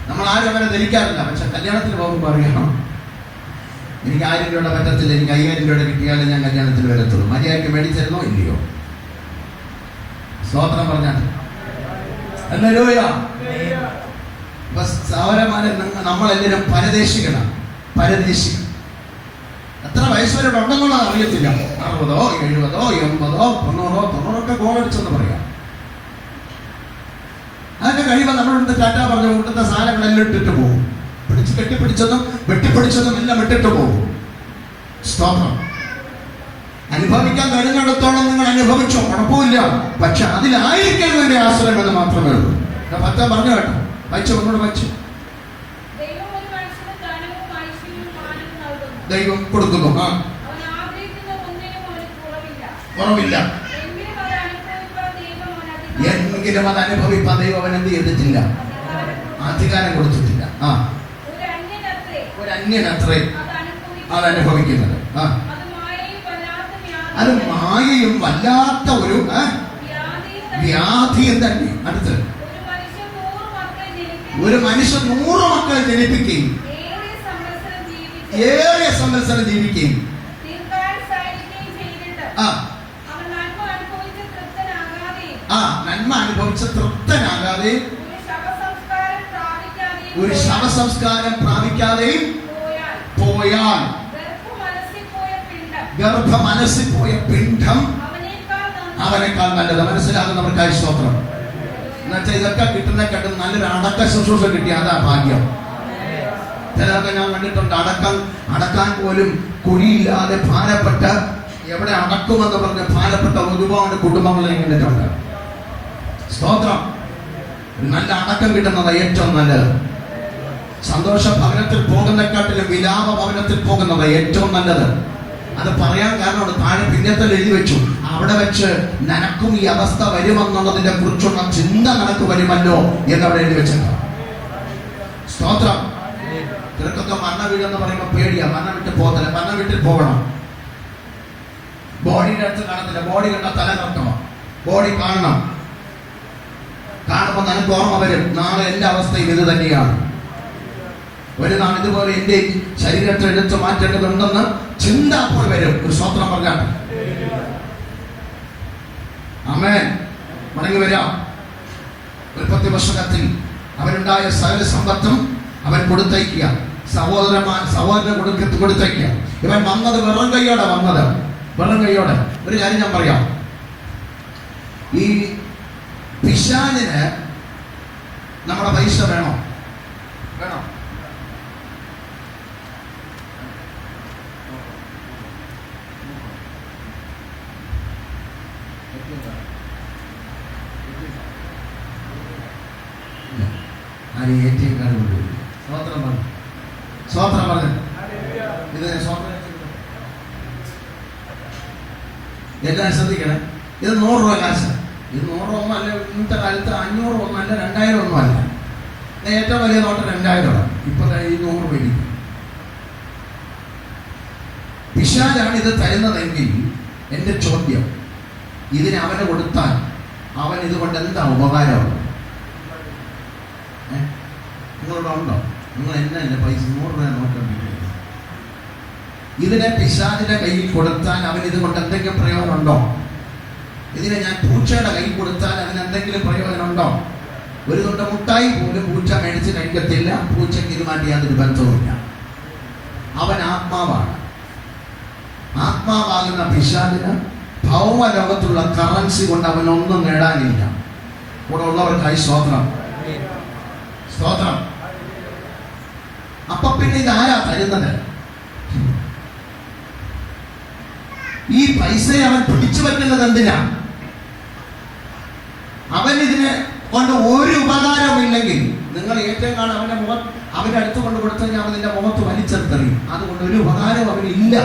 നമ്മൾ ആരും അങ്ങനെ ധരിക്കാറില്ല. പക്ഷെ കല്യാണത്തിന് പോകുമ്പോൾ അറിയണം, എനിക്ക് 1000 രൂപയുടെ പറ്റത്തില്ല, എനിക്ക് 5000 രൂപയുടെ കിട്ടിയാലേ ഞാൻ കല്യാണത്തിന് വരത്തുള്ളൂ. മര്യാദയ്ക്ക് മേടിച്ചിരുന്നോ ഇല്ലയോ? സ്വത്രം പറഞ്ഞാൽ നമ്മളെല്ലാവരും പരദേശികളാണ്. പരദേശികൾ. എത്ര വയസ്സ് വരെ ഉണ്ടെന്നുള്ളത് അറിയത്തില്ല. 60, 70, 80, 90 ഗോളടിച്ചെന്ന് പറയാം. അതൊക്കെ കഴിയുമ്പോൾ നമ്മളിവിടുത്തെ ടാറ്റാ പറഞ്ഞ ഇവിടുത്തെ സാധനങ്ങളെല്ലാം ഇട്ടിട്ട് പോകും. കെട്ടിപ്പിടിച്ചതും വെട്ടിപ്പിടിച്ചതും എല്ലാം ഇട്ടിട്ട് പോകും. സ്തോത്രം. അനുഭവിക്കാൻ കഴിഞ്ഞിടത്തോളം നിങ്ങൾ അനുഭവിച്ചോ, കുഴപ്പമില്ല. പക്ഷെ അതിലായിരിക്കുന്നതിന്റെ ആശ്രയം എന്ന് മാത്രമേ ഉള്ളൂ. പത്താം പറഞ്ഞു കേട്ടോ, വായിച്ചു ഒന്നുകൂടെ വായിച്ചു. ദൈവം കൊടുക്കുന്നു, കുറവില്ല. എങ്കിലും അത് അനുഭവിപ്പാൻ ദൈവം അവൻ എന്ത് ചെയ്തിട്ടില്ല? അധികാരം കൊടുത്തിട്ടില്ല. ഒരു അന്യനത്രേ അത് അനുഭവിക്കുന്നത്. അത് മായയും വല്ലാത്ത ഒരു വ്യാധിയും തന്നെ. അടുത്ത് ഒരു മനുഷ്യൻ 100 മക്കളെ ജനിപ്പിക്കുകയും ഏറെ സംവത്സരം ജീവിക്കുകയും നന്മ അനുഭവിച്ച് തൃപ്തനാകാതെ ഒരു ശവസംസ്കാരം പ്രാപിക്കാതെയും പോയാൽ ഗർഭമനസ്സിൽ പോയ പിണ്ഡം അവനേക്കാൾ നല്ലത്. മനസ്സിലാകുന്നവർക്കായി സ്തോത്രം. എന്നുവെച്ചാൽ ഇതൊക്കെ കിട്ടുന്നതിനെക്കാട്ടും നല്ലൊരു അടക്ക ശുശ്രൂഷ കിട്ടിയ അതാ ഭാഗ്യം. ചിലർക്ക് ഞാൻ കണ്ടിട്ടുണ്ട്, അടക്കാൻ പോലും കുഴിയില്ലാതെ ഭാരപ്പെട്ട, എവിടെ അടക്കുമെന്ന് പറഞ്ഞ് ഭാരപ്പെട്ട ഒരുപാട് കുടുംബങ്ങളെ കണ്ടിട്ടുണ്ട്. സ്തോത്രം. നല്ല അടക്കം കിട്ടുന്നത് ഏറ്റവും നല്ലത്. സന്തോഷ ഭവനത്തിൽ പോകുന്നതിനെക്കാട്ടിലും വിലാപ ഭവനത്തിൽ പോകുന്നത് ഏറ്റവും നല്ലത്. അത് പറയാൻ കാരണമാണ് താഴെ പിന്നത്തെ എഴുതി വെച്ചു, അവിടെ വെച്ച് നിനക്കും ഈ അവസ്ഥ വരുമെന്നുള്ളതിനെ കുറിച്ചുള്ള ചിന്ത നിനക്ക് വരുമല്ലോ എന്നവിടെ എഴുതി വെച്ചിട്ടുണ്ട്. സ്തോത്രം. തിരക്കൊക്കെ മരണ വീടെന്ന് പറയുമ്പോൾ പേടിയാ, മരണം വിട്ട് പോകത്തില്ല. മരണം വീട്ടിൽ പോകണം. ബോഡിയുടെ അടുത്ത് കാണത്തില്ല, ബോഡി കണ്ട തല കറക്കണം, ബോഡി കാണണം. കാണുമ്പോൾ നിനക്ക് ഓർമ്മ വരും, നാളെ എന്റെ അവസ്ഥയും ഇത് തന്നെയാണ്. ഒരു നാൾ ഇതുപോലെ എന്റെ ശരീരത്തെ എടുത്ത് മാറ്റേണ്ടതുണ്ടെന്ന് ചിന്ത അപ്പോൾ വരും. ഒരു സ്തോത്രം പറഞ്ഞാൽ ആമേൻ. മടങ്ങി വരാം. ഉൽപ്പത്തി പുസ്തകത്തിൽ അവനുണ്ടായ സകല സമ്പത്തും അവൻ കൊടുത്തയക്കുക, സഹോദരന് കൊടുത്തയക്കുക. ഇവൻ വന്നത് വെറും കൈയോടെ വന്നത്, വെറും കൈയോടെ. ഒരു കാര്യം ഞാൻ പറയാം, ഈ പിശാചിന് നമ്മുടെ പൈസ വേണോ? വേണോ? സ്വോത്രം പറഞ്ഞു. ഇത് എല്ലാം ശ്രദ്ധിക്കണേ. ഇത് 100 രൂപ കാശ്. ഇത് 100 ഒന്നും അല്ല, ഇന്നത്തെ കാലത്ത് 500 ഒന്നും അല്ല, 2000 ഒന്നും അല്ല. ഏറ്റവും വലിയ നോട്ട് 2000. ഇപ്പൊ 100 രൂപ. പിശാചാണ് ഇത് തരുന്നതെങ്കിൽ എന്റെ ചോദ്യം, ഇതിന് അവന് കൊടുത്താൽ അവൻ ഇതുകൊണ്ട് എന്താ ഉപകാരം? നിങ്ങളുടെ ഉണ്ടോ? നിങ്ങൾ എന്നല്ല പൈസ 100 രൂപ നോക്കണ്ടില്ല. ഇതിനെ പിശാചിന്റെ കയ്യിൽ കൊടുത്താൽ അവൻ ഇതുകൊണ്ട് എന്തെങ്കിലും പ്രയോജനമുണ്ടോ? ഇതിനെ ഞാൻ പൂച്ചയുടെ കയ്യിൽ കൊടുത്താൽ അതിന് എന്തെങ്കിലും പ്രയോജനമുണ്ടോ? ഒരു തൊണ്ട മുട്ടായി പോലും പൂച്ച മേടിച്ച് കഴിക്കത്തില്ല. പൂച്ചയ്ക്ക് ഇതുമായിട്ട് യാതൊരു ബന്ധവുമില്ല. അവൻ ആത്മാവാണ്. ആത്മാവാകുന്ന പിശാചിന് ഭൗമ ലോകത്തുള്ള കറൻസി കൊണ്ട് അവനൊന്നും നേടാനില്ല. കൂടെ ഉള്ളവർക്കായി സ്തോത്രം, സ്തോത്രം. അപ്പൊ പിന്നെ ഇതാരാ തരുന്നത്? ഈ പൈസയെ അവൻ പിടിച്ചു വെക്കുന്നത് എന്തിനാ? അവൻ ഇതിനെ കൊണ്ട് ഒരു ഉപകാരമില്ലെങ്കിൽ നിങ്ങൾ ഏറ്റവും കാണാൻ അവന്റെ അടുത്ത് കൊണ്ട് കൊടുത്തു കഴിഞ്ഞാൽ അവൻ നിന്റെ മുഖത്ത് വലിച്ചെറിയും. അതുകൊണ്ട് ഒരു ഉപകാരം അവനില്ല.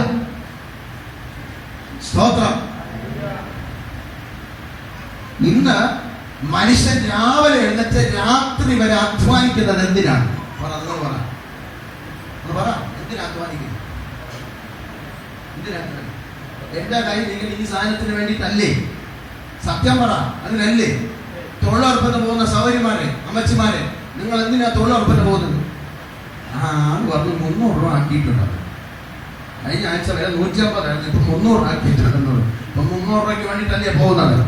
സ്തോത്രം. ഇന്ന് മനുഷ്യൻ രാവിലെ എഴുന്നേറ്റ് രാത്രി വരെ അധ്വാനിക്കുന്നത് എന്തിനാണ്? എന്തിനാ അധ്വാനിക്കുന്നത്? എന്റെ കയ്യിൽ നിങ്ങൾ ഈ സാധനത്തിന് വേണ്ടിയിട്ടല്ലേ? സത്യം പറ, അതിനല്ലേ? തൊഴിലുറപ്പിന് പോകുന്ന സൗകര്യമാരെ, അമ്മച്ചിമാരെ, നിങ്ങൾ എന്തിനാ തൊഴിലുറപ്പിന് പോകുന്നത്? പറഞ്ഞു 300 രൂപ ആക്കിയിട്ടുണ്ട്. കഴിഞ്ഞ ആഴ്ച വരെ 150 ഇപ്പൊ 300 ആക്കിയിട്ടുണ്ടെന്നത്. ഇപ്പൊ 300 രൂപയ്ക്ക് വേണ്ടിയിട്ടല്ലേ പോകുന്നത്?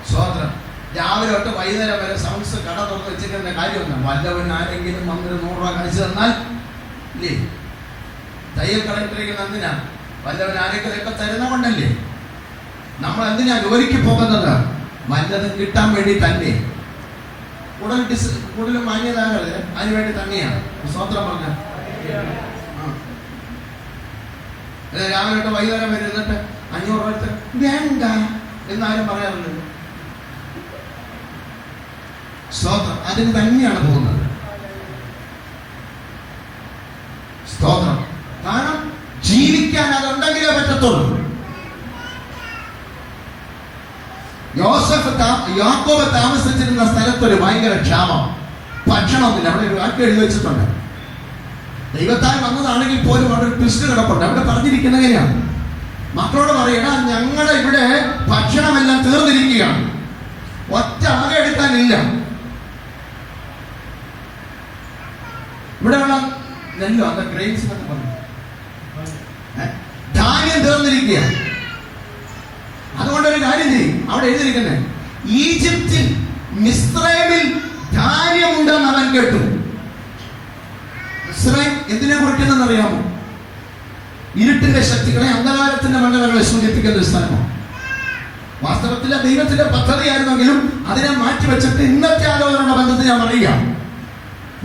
സ്തോത്രം. രാവിലെ തൊട്ട് വൈകുന്നേരം വരെ സൗണ്ട്സ് കട തുറന്ന് വെച്ചിരിക്കുന്ന കാര്യമൊന്നും. വല്ലവൻ ആരെങ്കിലും വന്നൊരു 100 രൂപ കാണിച്ചു തന്നാൽ ഇല്ലേ? തയ്യൽ കടയിട്ടിരിക്കുന്ന എന്തിനാ? വല്ലവൻ ആരെങ്കിലൊക്കെ തരുന്ന കൊണ്ടല്ലേ? നമ്മൾ എന്തിനാ ജോലിക്ക് പോകുന്നത്? വല്ലതും കിട്ടാൻ വേണ്ടി തന്നെ. കൂടുതലും മാന്യതാകരുത്, അതിന് വേണ്ടി തന്നെയാണ്. സ്തോത്രം പറഞ്ഞ രാവിലെ തൊട്ട് വൈകുന്നേരം വരെ എന്നിട്ട് 500 രൂപ എടുത്ത് വേണ്ട എന്നാരും പറയാറില്ല. സ്തോത്രം. അതിന് തന്നെയാണ് പോകുന്നത്. സ്തോത്രം. കാരണം ജീവിക്കാൻ അതുണ്ടെങ്കിലേ പറ്റത്തുള്ളൂ. യാക്കോബ് താമസിച്ചിരുന്ന സ്ഥലത്തൊരു ഭയങ്കര ക്ഷാമം, ഭക്ഷണമൊന്നുമില്ല. അവിടെ ഒരു വാക്ക് എഴുതി വെച്ചിട്ടുണ്ട്. ദൈവത്താൽ വന്നതാണെങ്കിൽ പോലും അവിടെ ഒരു ട്വിസ്റ്റ് കിടപ്പുണ്ട്. അവിടെ പറഞ്ഞിരിക്കുന്ന എങ്ങനെയാണ്? മക്കളോട് പറയണം, ഞങ്ങളുടെ ഇവിടെ ഭക്ഷണമെല്ലാം തീർന്നിരിക്കുകയാണ്, ഒറ്റ ആകെ എടുക്കാനില്ല. ഇവിടെയുള്ള നെല്ലോ അല്ല ഗ്രെയിൻസ് എന്നൊക്കെ പറഞ്ഞു, ധാന്യം തീർന്നിരിക്കുക. അതുകൊണ്ടൊരു കാര്യം ചെയ്യും. അവിടെ എഴുതിയിരിക്കുന്നത് ഈജിപ്തിൽ മിസ്രൈമിൽ ധാന്യമുണ്ടെന്ന് അവൻ കേട്ടു. മിസ്രൈം എന്തിനെ കുറിക്കുന്നതെന്ന് അറിയാമോ? ഇരുട്ടിന്റെ ശക്തികളെ, അന്ധകാരത്തിന്റെ മണ്ഡലങ്ങളെ സൂചിപ്പിക്കുന്ന ഒരു സ്ഥലമാണ്. വാസ്തവത്തിലെ ദൈവത്തിന്റെ പദ്ധതിയായിരുന്നെങ്കിലും അതിനെ മാറ്റിവെച്ചിട്ട് ഇന്നത്തെ ആലോചനയുടെ ബന്ധത്തിൽ ഞാൻ പറയുക,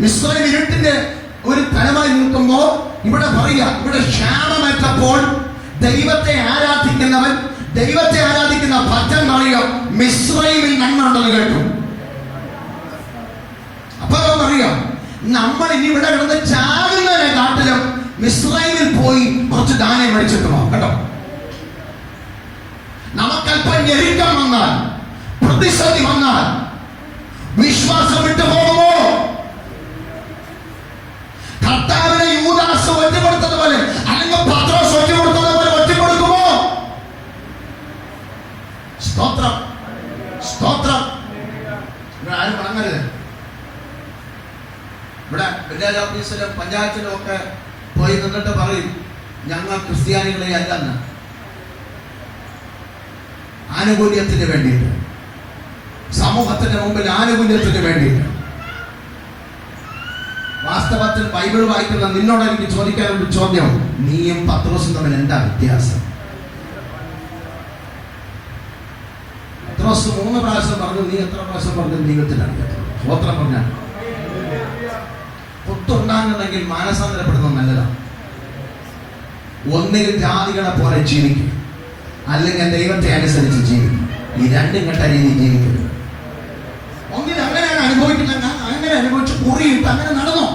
മിസ്രൈം ഇരുട്ടിന്റെ ഒരു തലമായി നിൽക്കുമ്പോൾ ഇവിടെ പറയുക, ഇവിടെ ക്ഷാമമേറ്റപ്പോൾ ദൈവത്തെ ആരാധിക്കുന്നവൻ, ദൈവത്തെ ആരാധിക്കുന്ന ഭക്തൻ പറയുക, മിസ്രൈമിൽ നന്മ ഉണ്ടെന്ന് കേട്ടു. നമ്മൾ ഇനി ഇവിടെ കിടന്ന് ചാകുന്നതിനെ കാട്ടിലും മിസ്രൈമിൽ പോയി കുറച്ച് ദാനം മേടിച്ചിട്ട് പോകാം കേട്ടോ. നമുക്കല്പം ഞെരുക്കം വന്നാൽ, പ്രതിസന്ധി വന്നാൽ വിശ്വാസം വിട്ടു പോകുമോ? കർത്താവിനെ യൂദാസ് ഒറ്റുകൊടുത്തതുപോലെ, അല്ലെങ്കിൽ പത്രോസ് ഒറ്റുകൊടുത്തതുപോലെ ഒറ്റുകൊടുക്കുമോ? സ്തോത്രം, സ്തോത്രം. ഇവിടെ ആരും വണങ്ങരുത്. ഇവിടെ വില്ലേജ് ഓഫീസിലും പഞ്ചായത്തിലും ഒക്കെ പോയി നിന്നിട്ട് പറയും ഞങ്ങൾ ക്രിസ്ത്യാനികളെ അല്ലെന്ന്. ആനുകൂല്യത്തിന് വേണ്ടിയിട്ട്, സമൂഹത്തിന്റെ മുമ്പിൽ ആനുകൂല്യത്തിന് വേണ്ടിയിട്ട്. വാസ്തവത്തിൽ ബൈബിൾ വായിക്കുന്ന നിന്നോട് എനിക്ക് ചോദിക്കാനൊരു ചോദ്യം, നീയും പത്രോസും തമ്മിൽ എന്താ വ്യത്യാസം? പത്രോസ് 3 പ്രാവശ്യം പറഞ്ഞു, നീ എത്ര പ്രാവശ്യം പറഞ്ഞു? ദൈവത്തിലാണ്. സ്വോത്രം പറഞ്ഞാൽ ഒത്തുണ്ടാകുന്നെങ്കിൽ മാനസാന്തരപ്പെടുന്നത് നല്ലതാണ്. ഒന്നുകിൽ ജാതികളെ പോലെ ജീവിക്കും, അല്ലെങ്കിൽ ദൈവത്തെ അനുസരിച്ച് ജീവിക്കും. ഈ രണ്ടും കെട്ട രീതി ജീവിക്കരുത്. ഒന്നിൽ അങ്ങനെയാണ് അനുഭവിക്കുന്നത്, അങ്ങനെ അനുഭവിച്ച് കുറിയിട്ട് അങ്ങനെ നടന്നോ,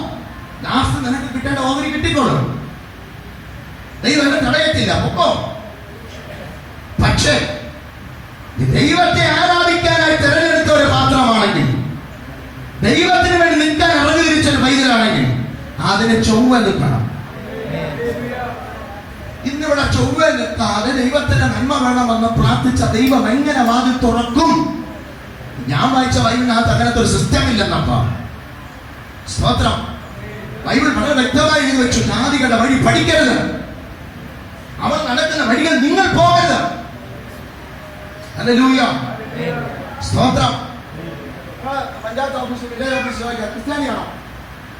ലാസ്റ്റ് നിനക്ക് കിട്ടേണ്ട ഓഹരി കിട്ടിക്കോളും. ദൈവം എന്നെ തടയത്തില്ല, പൊക്കോ. പക്ഷേ ദൈവത്തെ ആരാധിക്കാനായി തിരഞ്ഞെടുത്ത ഒരു പാത്രമാണെങ്കിൽ, ദൈവത്തിന് വേണ്ടി നിൽക്കാൻ ഇറങ്ങി തിരിച്ചൊരു പൈതലാണെങ്കിൽ അതിന് ചൊവ്വ നിൽക്കണം. ഇന്നിവിടെ ചൊവ്വ നിൽക്കാതെ ദൈവത്തിന്റെ നന്മ വേണമെന്ന് പ്രാർത്ഥിച്ച ദൈവം എങ്ങനെ വാതിൽ തുറക്കും? ഞാൻ വായിച്ച ബൈബിളിനകത്ത് അങ്ങനത്തെ ഒരു സിസ്റ്റം ഇല്ലെന്നപ്പ. സ്തോത്രം. ബൈബിൾ വളരെ വ്യക്തമായി എഴുതി വെച്ചു, ജാതികളുടെ വഴി പഠിക്കരുത്, അവർ നടക്കുന്ന വഴികൾ നിങ്ങൾ പോകരുത്. ഹല്ലേലൂയ, സ്തോത്രം. പഞ്ചായത്ത് ഓഫീസ്, വില്ലേജ് ഓഫീസ് ക്രിസ്ത്യാനിയാണോ?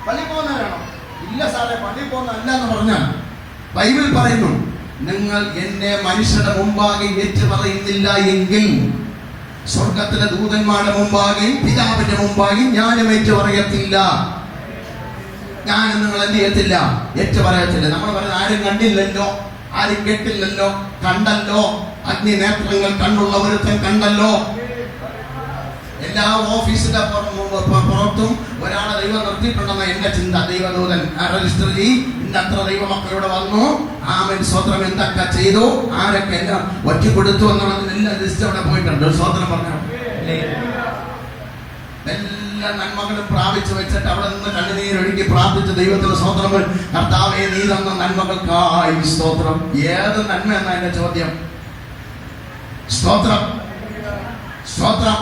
പള്ളി പോകുന്നവരാണോ? ഇല്ല സാറേ, പള്ളി പോകുന്നതല്ല എന്ന് പറഞ്ഞാൽ ബൈബിൾ പറയുന്നു, നിങ്ങൾ എന്നെ മനുഷ്യരുടെ മുമ്പാകെ ഏറ്റു പറയുന്നില്ല എങ്കിൽ സ്വർഗത്തിലെ ദൂതന്മാരുടെ മുമ്പാകെയും പിതാവിന്റെ മുമ്പാകെയും ഞാനും ഏറ്റു പറയത്തില്ല. ഞാനും നിങ്ങൾ എന്ത് ചെയ്യത്തില്ല? ഏറ്റു പറയത്തില്ല. നമ്മൾ പറയുന്നത് ആരും കണ്ടില്ലല്ലോ, ആരും കേട്ടില്ലല്ലോ, കണ്ടല്ലോ, അഗ്നി നേത്രങ്ങൾ കണ്ടുള്ള ഒരുത്തൻ കണ്ടല്ലോ. എല്ലാ ഓഫീസിന്റെ പുറത്തും ഒരാളെ ദൈവം നിർത്തിയിട്ടുണ്ടെന്ന എന്റെ ചിന്ത. ദൈവദൂതൻ രജിസ്റ്റർ ചെയ്യും, ഇന്നത്ര ദൈവമക്കളിവിടെ വന്നു, ആമേൻ, സ്വത്രം എന്തൊക്കെ ചെയ്തു, ആരൊക്കെ എല്ലാം ഒറ്റപ്പെടുത്തു എന്നുള്ളതിനെല്ലാം ലിസ്റ്റ് അവിടെ പോയിട്ടുണ്ട്. സ്വത്രം പറഞ്ഞു എല്ലാ നന്മകളും പ്രാപിച്ചു വെച്ചിട്ട് അവിടെ നിന്ന് കണ്ണുനീരൊഴുക്കി പ്രാർത്ഥിച്ച ദൈവത്തിന്റെ സ്തോത്രങ്ങൾ. കർത്താവേ, നീ തന്ന നന്മകൾക്കായി സ്തോത്രം. ഏത് നന്മ എന്നാ എന്റെ ചോദ്യം? സ്തോത്രം, സ്തോത്രം.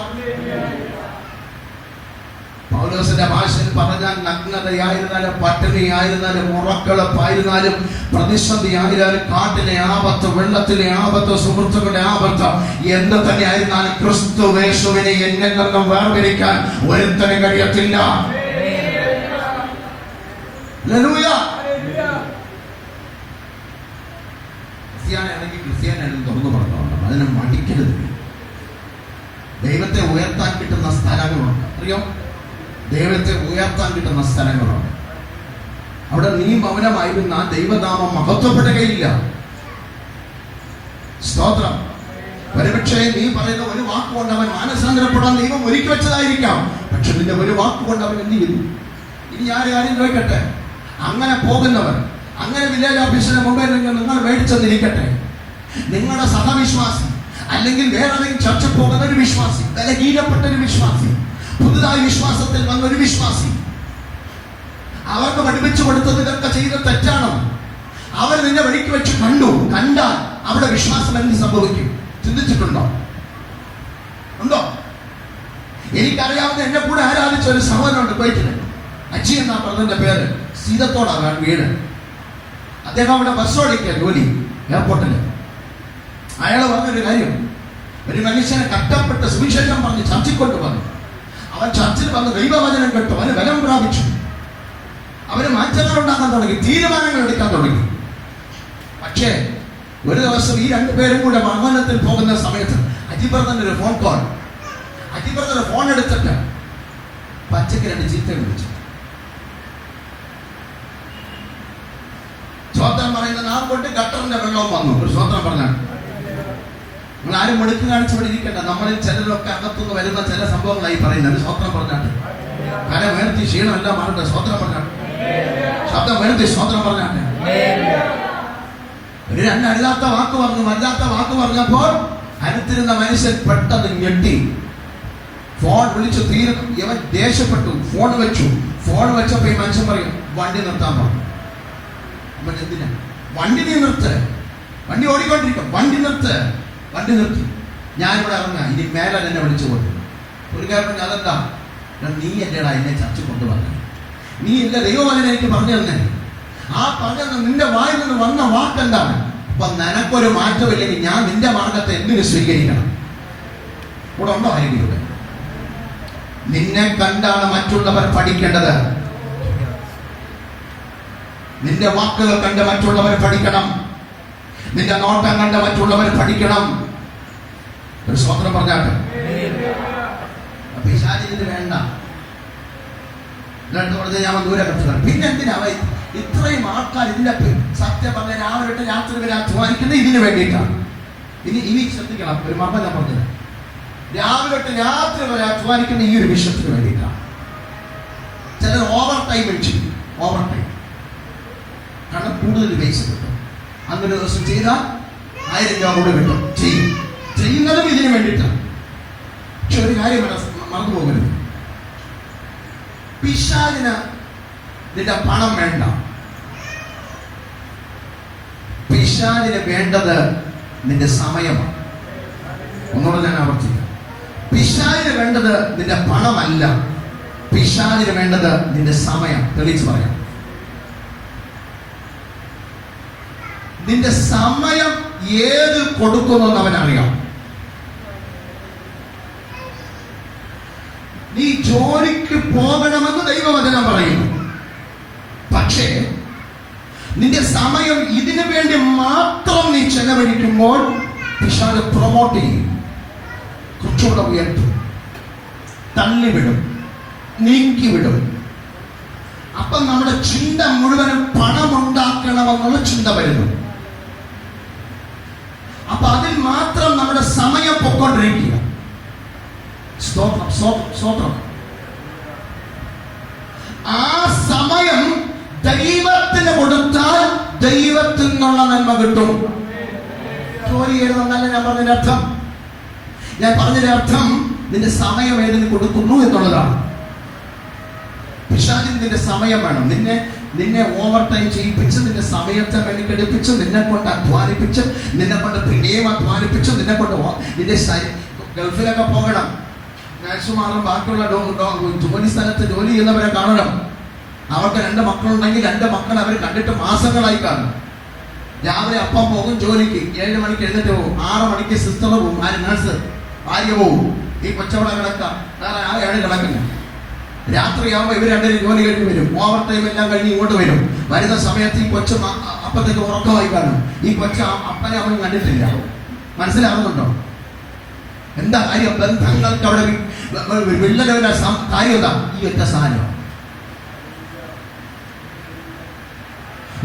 പൗലോസിന്റെ ഭാഷയിൽ പറഞ്ഞാൽ നഗ്നതയായിരുന്നാലും, പട്ടിണിയായിരുന്നാലും, ഉറക്കളപ്പായിരുന്നാലും, പ്രതിസന്ധി ആയിരുന്നാലും, കാട്ടിലെ ആപത്ത്, വെള്ളത്തിലെ ആപത്ത്, സുഹൃത്തുക്കളുടെ ആപത്ത്, എന്ത് തന്നെ ആയിരുന്നാലും ക്രിസ്തുവേശുവിനെ എന്നിൽ നിന്നും വേർതിരിക്കാൻ ഒരുത്തനും കഴിയത്തില്ല. ക്രിസ്ത്യാനാണെങ്കിൽ ക്രിസ്ത്യാനാണെന്ന് തുറന്നു പറഞ്ഞോളാം, അതിനെ മടിക്കരുത്. ദൈവത്തെ ഉയർത്താൻ കിട്ടുന്ന സ്ഥലങ്ങളുണ്ട്, അറിയോ? ദൈവത്തെ ഉയർത്താൻ കിട്ടുന്ന സ്ഥലങ്ങളുണ്ട്. അവിടെ നീ മൗനമായിരുന്ന ദൈവനാമം മഹത്വപ്പെടുകയില്ല. സ്തോത്രം. ഒരുപക്ഷെ നീ പറയുന്ന ഒരു വാക്കുകൊണ്ട് അവൻ മാനസാന്തരപ്പെടാൻ ദൈവം ഒരുക്കി വെച്ചതായിരിക്കാം. പക്ഷെ നിന്റെ ഒരു വാക്കുകൊണ്ട് അവൻ എന്ത് ചെയ്തു? ഇനി ആരും ചോദിക്കട്ടെ, അങ്ങനെ പോകുന്നവർ, അങ്ങനെ വില്ലേജ് ഓഫീസിന്റെ മുമ്പിൽ നിങ്ങൾ മേടിച്ചെന്നിരിക്കട്ടെ, നിങ്ങളുടെ സഹവിശ്വാസി അല്ലെങ്കിൽ വേറെ ഏതെങ്കിലും ചർച്ചിൽ പോകുന്ന ഒരു വിശ്വാസി, ബലഹീനപ്പെട്ട ഒരു വിശ്വാസി, പുതുതായി വിശ്വാസത്തിൽ വന്ന ഒരു വിശ്വാസി, അവർക്ക് പഠിപ്പിച്ചു കൊടുത്തത് ഇതൊക്കെ ചെയ്ത് തെറ്റാണ്, അവർ നിന്നെ വഴിക്ക് വെച്ച് കണ്ടാൽ അവിടെ വിശ്വാസം എന്ത് സംഭവിക്കും? ചിന്തിച്ചിട്ടുണ്ടോ? ഉണ്ടോ? എനിക്കറിയാവുന്ന എന്നെ കൂടെ ആരാധിച്ച ഒരു സഹോദരനുണ്ട് കുവൈറ്റില്. അജി എന്നാ പറഞ്ഞതിന്റെ പേര്. സീതത്തോടാണ് വീട്. അദ്ദേഹം അവിടെ ബസ് ഓടിക്കുക ജോലി, എയർപോർട്ടില്. അയാൾ പറഞ്ഞൊരു കാര്യം, ഒരു മനുഷ്യനെ കഷ്ടപ്പെട്ട് സുവിശേഷം പറഞ്ഞ് ചർച്ചിൽ കൊണ്ടുവന്നു. അവൻ ചർച്ചിൽ വന്ന് ദൈവവചനം കേട്ടു, അവന് ബലം പ്രാപിച്ചു, അവന് മാറ്റങ്ങൾ ഉണ്ടാക്കാൻ തുടങ്ങി, തീരുമാനങ്ങൾ എടുക്കാൻ തുടങ്ങി. പക്ഷേ ഒരു ദിവസം ഈ രണ്ടുപേരും കൂടെ വാഹനത്തിൽ പോകുന്ന സമയത്ത് അജിബ്രദറിന്റെ ഒരു ഫോൺ കോൾ. അജിബ്രദർ ഫോൺ എടുത്തിട്ട് പച്ചയ്ക്ക് 2 ചീത്ത വിളിച്ചു. സ്വോത്രം പറയുന്ന നാം കൊണ്ട് ഗട്ടറിന്റെ വെള്ളവും വന്നു. ഒരു സ്വോത്രം പറഞ്ഞാൽ നിങ്ങൾ ആരും മുടുക്ക് കാണിച്ചു ഇവിടെ ഇരിക്കട്ടെ. നമ്മളിൽ ചിലരൊക്കെ അകത്തുനിന്ന് വരുന്ന ചില സംഭവങ്ങളായി പറയുന്നത്. സ്വോത്രം പറഞ്ഞാൽ കരം ഉയർത്തി ക്ഷീണമെല്ലാം മാറട്ടെ. സ്വതന്ത്രം പറഞ്ഞാട്ടെ. ശബ്ദം ഉയർത്തി സ്വതന്ത്രം പറഞ്ഞാട്ടെ. ഒരു അല്ലാത്ത വാക്ക് പറഞ്ഞു. അല്ലാത്ത വാക്ക് പറഞ്ഞപ്പോൾ അടുത്തിരുന്ന മനുഷ്യൻ പെട്ടെന്ന് ഞെട്ടി. ഫോൺ വിളിച്ചു തീരും. ഇവൻ ദേഷ്യപ്പെട്ടു. ഫോൺ വെച്ചു. ഫോൺ വെച്ചപ്പോ ഈ മനുഷ്യൻ പറയും, വണ്ടി നിർത്താൻ പറഞ്ഞു. അവൻ എന്തിനാ? വണ്ടി നീ നിർത്ത്, വണ്ടി ഓടിക്കൊണ്ടിരിക്കും, വണ്ടി നിർത്ത്. വണ്ടി നിർത്തി. ഞാനിവിടെ ഇറങ്ങാം, ഇനി മേലെ എന്നെ വിളിച്ചു കൊണ്ടു. ഒരു കാര്യം അതെന്താ? നീ എന്റെടാ എന്നെ ചർച്ച കൊണ്ടുവന്നത്, നീ എന്റെ ദൈവവചനം എനിക്ക് പറഞ്ഞു തന്നെ. ആ പറഞ്ഞ നിന്റെ വായിൽ നിന്ന് വന്ന വാക്കെന്താണ്? അപ്പൊ നിനക്കൊരു മാറ്റമില്ലെങ്കിൽ ഞാൻ നിന്റെ മാർഗത്തെ എന്തിനു സ്വീകരിക്കണം? ഇവിടെ ഉണ്ടോ ആരെങ്കിലും? നിന്നെ കണ്ടാണ് മറ്റുള്ളവർ പഠിക്കേണ്ടത്. നിന്റെ വാക്കുകൾ കണ്ട് മറ്റുള്ളവർ പഠിക്കണം. നിന്റെ നോട്ടം കണ്ട് മറ്റുള്ളവർ പഠിക്കണം. ഒരു സ്വതന്ത്രം പറഞ്ഞാട്ടെ. പിശാചിന് വേണ്ട. ഞാൻ ദൂരെ കെട്ടുന്നത്. പിന്നെ എന്തിനാ ഇത്രയും ആൾക്കാർ ഇതിന്റെ സത്യം പറഞ്ഞ രാവിലെ രാത്രി വരെ അധ്വാനിക്കുന്നത് ഇതിന് വേണ്ടിയിട്ടാണ്. ഇനി ശ്രദ്ധിക്കണം. ഒരു മർമ്മം ഞാൻ പറഞ്ഞത്, രാവിലെ രാത്രി വരെ അധ്വാനിക്കുന്ന ഈ ഒരു വിഷയത്തിന് വേണ്ടിയിട്ടാണ്. ചിലർ ഓവർ ടൈം ചെയ്യും. ഓവർ ടൈം കാരണം കൂടുതൽ പൈസ കിട്ടും. അങ്ങനെ ദിവസം ചെയ്താൽ 1000 രൂപ കൂടെ കിട്ടും. ചെയ്യുന്നതും ഇതിന് വേണ്ടിയിട്ടാണ്. പക്ഷെ ഒരു കാര്യം മറന്നു പോകരുത്. പിശാചിന് നിന്റെ പണം വേണ്ട. പിശാചിന് വേണ്ടത് നിന്റെ സമയമാണ്. ഒന്നുകൂടെ ഞാൻ ആവർത്തിക്കാം. പിശാചിന് വേണ്ടത് നിന്റെ പണമല്ല. പിശാചിന് വേണ്ടത് നിന്റെ സമയം. തെളിയിച്ച് പറയാം. നിന്റെ സമയം ഏത് കൊടുക്കുമെന്ന് അവനറിയാം. നീ ജോലിക്ക് പോകണമെന്ന് ദൈവവചനം പറയുന്നു. പക്ഷേ നിന്റെ സമയം ഇതിനു വേണ്ടി മാത്രം നീ ചെലവഴിക്കുമ്പോൾ പിശാച് പ്രൊമോട്ട് ചെയ്യും, കുറച്ചുകൂടെ ഉയർത്തും, തള്ളിവിടും, നീക്കിവിടും. അപ്പൊ നമ്മുടെ ചിന്ത മുഴുവനും പണമുണ്ടാക്കണമെന്നുള്ള ചിന്ത വരുന്നു. അപ്പൊ അതിൽ മാത്രം നമ്മുടെ സമയം പൊക്കൊണ്ടിരിക്കുക. സ്തോത്രം. ആ സമയം ദൈവത്തിന് കൊടുത്താൽ ദൈവത്തിൽ നിന്നുള്ള നന്മ കിട്ടും. ജോലി ചെയ്യണമെന്നല്ല ഞാൻ പറഞ്ഞതിന്റെ അർത്ഥം. ഞാൻ പറഞ്ഞതിന്റെ അർത്ഥം നിന്റെ സമയം ഏതിന് കൊടുക്കുന്നു എന്നുള്ളതാണ്. പിശാചിന് നിന്റെ സമയം വേണം. നിന്നെ ഓവർ ടൈം ചെയ്യിപ്പിച്ച്, നിന്റെ സമയത്തെ മെനക്കെടുപ്പിച്ച്, നിന്നെ കൊണ്ട് അധ്വാനിപ്പിച്ച്, നിന്നെ കൊണ്ട് പിന്നെയും അധ്വാനിപ്പിച്ച്, നിന്നെ കൊണ്ട് നിന്റെ ഗൾഫിലൊക്കെ പോകണം. നഴ്സുമാരും ബാക്കിയുള്ള ജോലി സ്ഥലത്ത് ജോലി ചെയ്യുന്നവരെ കാണണം. അവർക്ക് 2 മക്കളുണ്ടെങ്കിൽ 2 മക്കൾ അവർ കണ്ടിട്ട് മാസങ്ങളായി കാണും. രാവിലെ അപ്പം പോകും ജോലിക്ക്, 7 മണിക്ക് എഴുന്നേറ്റ് പോകും, 6 മണിക്ക് സിസ്റ്റർ പോകും, നഴ്സ് ഭാര്യ പോകും. ഈ കൊച്ചവടെ കിടക്കാം, വേറെ ആളെയാണ് കിടക്കുന്നത്. രാത്രിയാകുമ്പോൾ ഇവർ 2 ജോലി കഴിഞ്ഞ് വരും. ഓവർ ടൈം എല്ലാം കഴിഞ്ഞ് ഇങ്ങോട്ട് വരും. വരുന്ന സമയത്ത് ഈ കൊച്ചു അപ്പത്തേക്ക് ഉറക്കമായി കാണും. ഈ കൊച്ചു അപ്പനെ അവൻ കണ്ടിട്ടില്ല. മനസ്സിലാവുന്നുണ്ടോ? എന്താ കാര്യം? ബന്ധങ്ങൾക്ക് അവിടെ വിള്ളലുടെ കാര്യം എന്താ? ഈ ഒറ്റ സാധനം.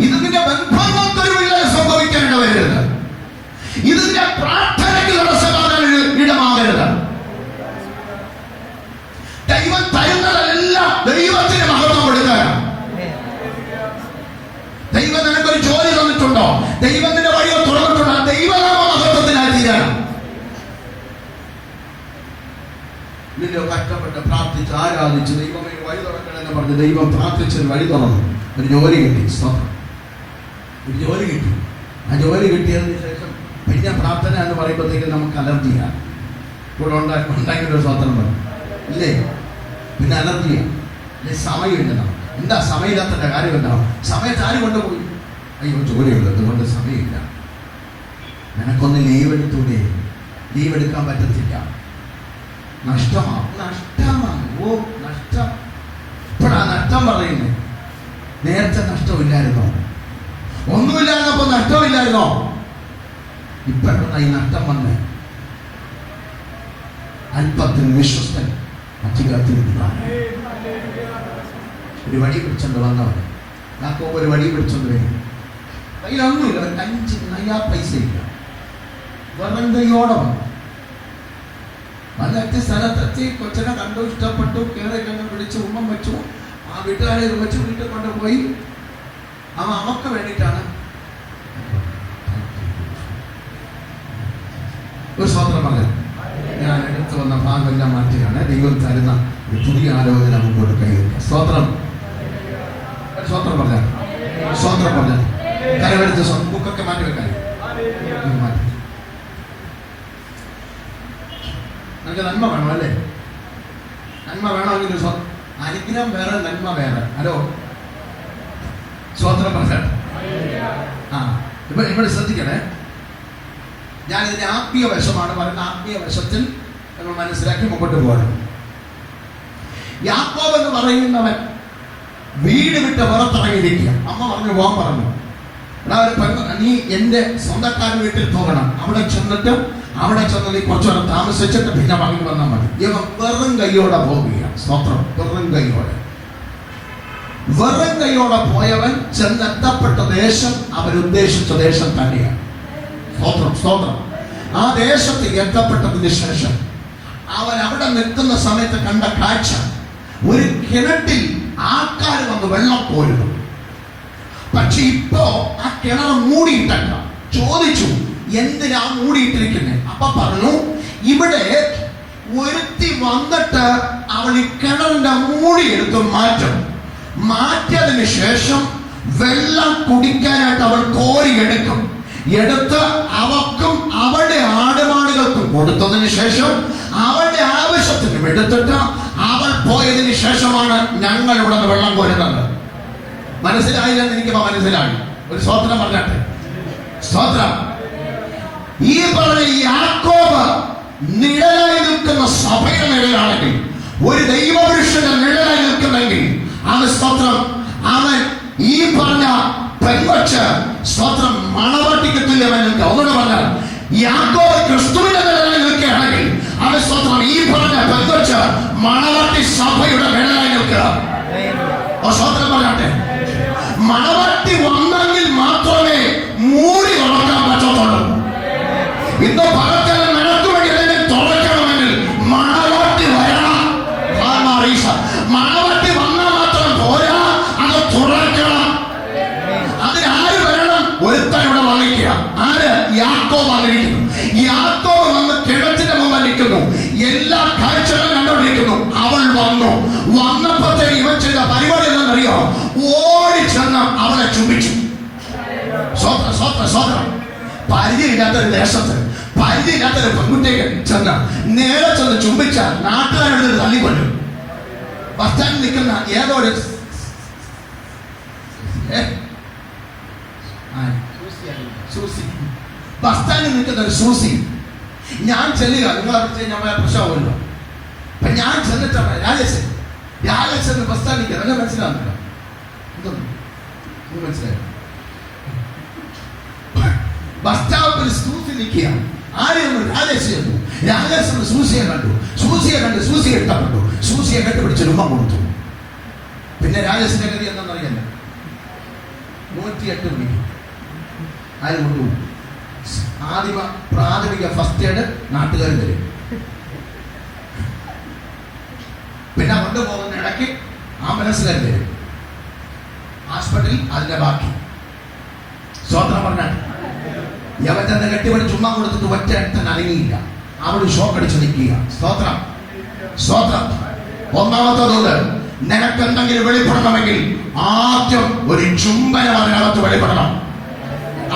ഇതിന്റെ ബന്ധങ്ങൾക്കൊരു വിള്ളൽ സംഭവിക്കേണ്ട വരരുത്. ഇതിന്റെ പ്രാർത്ഥനയ്ക്ക് തടസ്സമാകാൻ ഇടമാകരുത്. ദൈവം തരുന്നതെല്ലാം ദൈവത്തിന് മഹത്വം കൊടുക്കാനാണ്. ദൈവം നിനക്കൊരു ജോലി തന്നിട്ടുണ്ടോ? ദൈവത്തിന്റെ വഴിയോ തുറന്നിട്ടുണ്ടോ? ദൈവനാമ മഹത്വത്തിനായി തീരാണ്. നിന്നെ കഷ്ടപ്പെട്ട് പ്രാർത്ഥിച്ച് ആരാധിച്ച് ദൈവമേ വഴി തുറക്കണമെന്ന് പറഞ്ഞ് ദൈവം പ്രാർത്ഥിച്ചൊരു വഴി തുറന്നു. ഒരു ജോലി കിട്ടി. ഒരു ജോലി കിട്ടി. ആ ജോലി കിട്ടിയതിന് ശേഷം പിന്നെ പ്രാർത്ഥന എന്ന് പറയുമ്പോഴത്തേക്ക് നമുക്ക് അലർജിയാണ്. കൂടെ ഉണ്ടാക്കിയൊരു സ്വതന്ത്രം പറഞ്ഞു ഇല്ലേ? പിന്നെ അലർജിയാണ്. അല്ലെ സമയമില്ല. നമുക്ക് എന്താ സമയമില്ലാത്തതിന്റെ കാര്യം എന്താവും? സമയത്ത് ആര് കൊണ്ടുപോയി? അയ്യോ ജോലിയുള്ളത് അതുകൊണ്ട് സമയമില്ല. നിനക്കൊന്ന് ലീവ് എടുത്തൂടെ? ലീവ് എടുക്കാൻ പറ്റത്തില്ല. നഷ്ടമാണ്. ഓ നഷ്ടം. ഇപ്പോഴാ നഷ്ടം പറയുന്നത്. നേരത്തെ നഷ്ടമില്ലായിരുന്നോ? ഒന്നുമില്ലായിരുന്നപ്പോ നഷ്ടമില്ലായിരുന്നോ? ഇപ്പോഴാണ് ഈ നഷ്ടം വന്ന്. അല്പത്തിന് വിശ്വസ്തൻ അധികത്തിൽ ഒരു വടി പിടിച്ചോണ്ട് വന്നവൻ യാക്കോബ് ഒരു വടി പിടിച്ചോണ്ട് വരും. കയ്യിലൊന്നുമില്ല, ഒരു 5 നയ്യാ പൈസ ഇല്ല. വെറും കൈയോടെ വന്നു. മറ്റു സ്ഥലത്തെത്തി കൊച്ചിനെ കണ്ടു, ഇഷ്ടപ്പെട്ടു, കയറി കണ്ട് വിളിച്ച് ഉമ്മം വെച്ചു. ആ വീട്ടുകാരെ ഇത് വെച്ച് വീട്ടിൽ കൊണ്ടുപോയി. അവക്ക് വേണ്ടിയിട്ടാണ് ഒരു സ്വതന്ത്രം പറയാം. ഞാൻ എടുത്തു വന്ന ഭാഗമെല്ലാം മാറ്റുകയാണ്. ദൈവം തരുന്ന ഒരു പുതിയ ആലോചന മുമ്പോട്ട് കൈവരിക. സ്വതന്ത്രം സ്വതന്ത്രം പറഞ്ഞാൽ സ്വതന്ത്രം പറഞ്ഞാൽ കരവെടുത്ത് ബുക്കൊക്കെ മാറ്റി വെക്കാൻ മാറ്റി. നമുക്ക് നന്മ വേണം അല്ലേ? നന്മ വേണമെങ്കിൽ അനുഗ്രഹം വേറെ, നന്മ വേറെ. ഹലോ, സ്വതന്ത്രം പറഞ്ഞാൽ ഇവിടെ ശ്രദ്ധിക്കണേ. ഞാനിതിന്റെ ആത്മീയ വശമാണ് പറയുന്നത്. ആത്മീയ വശത്തിൽ നമ്മൾ മനസ്സിലാക്കി മുമ്പോട്ട് പോകണം. യാക്കോബ് എന്ന് പറയുന്നവൻ വീട് വിട്ട് പുറത്തിറങ്ങിയിരിക്കുക. അമ്മ പറഞ്ഞു, പോകാൻ പറഞ്ഞു. നീ എന്റെ സ്വന്തക്കാരൻ വീട്ടിൽ പോകണം. അവിടെ ചെന്നിട്ട് നീ കുറച്ചു നേരം താമസിച്ചിട്ട് പിന്നെ മകൻ വന്നാൽ മതി. ഇവൻ വെറും കൈയോടെ പോവുകയാണ്. സ്തോത്രം. വെറും കൈയോടെ പോയവൻ ചെന്നെത്തപ്പെട്ട ദേശം അവരുദ്ദേശിച്ച ദേശം തന്നെയാണ്. സ്തോത്രം. ആ ദേശത്ത് എത്തപ്പെട്ടതിന് ശേഷം അവൻ അവിടെ നിൽക്കുന്ന സമയത്ത് കണ്ട കാഴ്ച, ഒരു കിണറ്റിൽ ആൾക്കാർ വന്ന് വെള്ളം കോരുന്നു. പക്ഷെ ഇപ്പോ ആ കിണർ മൂടിയിട്ടല്ല. ചോദിച്ചു, എന്തിനാ മൂടിയിട്ടിരിക്കുന്നത്? അപ്പൊ പറഞ്ഞു, ഇവിടെ ഒരുത്തി വന്നിട്ട് അവൾ ഈ കിണറിന്റെ മൂടി എടുത്ത് മാറ്റിയതിന് ശേഷം വെള്ളം കുടിക്കാനായിട്ട് അവൾ കോരിയെടുക്കും. എടുത്ത് അവക്കും അവളുടെ ആടുമാടുകൾക്കും കൊടുത്തതിന് ശേഷം അവളുടെ ആവശ്യത്തിനും എടുത്തിട്ട് അവൾ പോയതിന് ശേഷമാണ് ഞങ്ങൾ ഇവിടെ നിന്ന് വെള്ളം കോരുന്നത്. മനസ്സിലായില്ലെന്ന് എനിക്ക് മനസ്സിലായി. ഒരു സ്തോത്രം പറഞ്ഞാട്ടെ. സ്തോത്രം. ഈ പറഞ്ഞ യാക്കോബ് നിഴലായി നിൽക്കുന്ന സഭയുടെ നിഴലാണെങ്കിൽ, ഒരു ദൈവപുരുഷന്റെ നിഴലായി നിൽക്കുന്നെങ്കിൽ അവൻ സ്തോത്രം, അവൻ ഈ പറഞ്ഞ പെൺകൊച്ച് സ്തോത്രം മണവാട്ടിക്ക് തുല്യമായി നിൽക്കുക. ഒന്നുകൂടെ പറഞ്ഞാൽ, യാക്കോബ് ക്രിസ്തുവിന്റെ നിഴലായി നിൽക്കുകയാണെങ്കിൽ അവൻ സ്തോത്രം ഈ പറഞ്ഞ പെൺകൊച്ച് മണവാട്ടി സഭയുടെ നിഴലായി നിൽക്കുക. സ്തോത്രം പറഞ്ഞാട്ടെ. മണവാട്ടി വന്നെങ്കിൽ മാത്രമേ മൂടി തുറക്കാൻ പറ്റത്തുള്ളൂ. ഇന്ന് പകർച്ചെല്ലാം നിനക്ക് വേണ്ടി അല്ലെങ്കിൽ തുറക്കണമെങ്കിൽ മണവാട്ടി വരണം. മണവാട്ടി വന്നാൽ മാത്രം പോരാ, അത് തുറക്കണം. അതിനാര് വരണം? ഒരുത്തൻ ഇവിടെ വന്നിരിക്കുക. ആര്? യാക്കോബ് വന്നിരിക്കുന്നു. യാക്കോബ് വന്ന് കിണറ്റിന്റെ മുമ്പിൽ നിൽക്കുന്നു. എല്ലാ കാഴ്ചകളും കണ്ടുകൊണ്ടിരിക്കുന്നു. അവൾ വന്നപ്പോഴത്തേക്ക് ഇവൻ ചെയ്ത പരിപാടി എന്താണെന്നറിയോ? ഓടി ചെന്ന് അവളെ ചുംബിച്ചു. പരിചയമില്ലാത്തൊരു ദേശത്ത്, പരിചയമില്ലാത്തൊരു പെൺകുട്ടിയെ നേരെ ചെന്ന് ചുംബിച്ച നാട്ടുകാരെടുത്ത് തള്ളിക്കൊല്ലും. ബസ് സ്റ്റാൻഡിൽ നിൽക്കുന്ന ഏതോടെ ബസ് സ്റ്റാൻഡിൽ നിൽക്കുന്ന ഒരു സൂസി, ഞാൻ ചെല്ലുക, നിങ്ങളെ പറ്റി നമ്മളെ പ്രശ്നമാവുമല്ലോ. അപ്പൊ ഞാൻ ചെന്നിട്ടാണ് രാജേശൻ ബസ് സ്റ്റാൻഡിൽ നിൽക്കുക. എന്നെ മനസ്സിലാവുന്നില്ല. എന്തൊന്നും മനസ്സിലായി. ബസ് സ്റ്റോപ്പിൽ സൂസി നിൽക്കുക. ആരെയും രാജേശ്വരൻ സൂസിയെ കണ്ടു. സൂസിയെ ഇഷ്ടപ്പെട്ടു. സൂസിയെ കെട്ടിപ്പിടിച്ച് രൂപം കൊടുത്തു. പിന്നെ രാജേഷിന്റെ ഗതി എന്താണെന്നറിയാല്ല. 108 മണിക്ക് ആര് കൊണ്ടുപോകും? പ്രാഥമിക ഫസ്റ്റ് എയ്ഡ് നാട്ടുകാർ തരും. പിന്നെ കൊണ്ടുപോകുന്ന ഇടയ്ക്ക് ആംബുലൻസുകാർ തരും. ഹാസ്പിറ്റലിൽ അതിന്റെ ബാക്കി. സ്വതന്ത്രം പറഞ്ഞാൽ യവന്റെ കെട്ടിപടി ചുമ്മാ കൊടുത്തിട്ട് ഒറ്റ അടുത്തന്നെ അനങ്ങിയില്ല. അവിടെ ഷോക്ക് അടിച്ചു നിൽക്കുക. സ്തോത്രം. ഒന്നാമത്തത്, നിനക്ക് എന്തെങ്കിലും വെളിപ്പെടണമെങ്കിൽ ആദ്യം ഒരു ചുംബനം അതിനകത്ത് വെളിപ്പെടണം.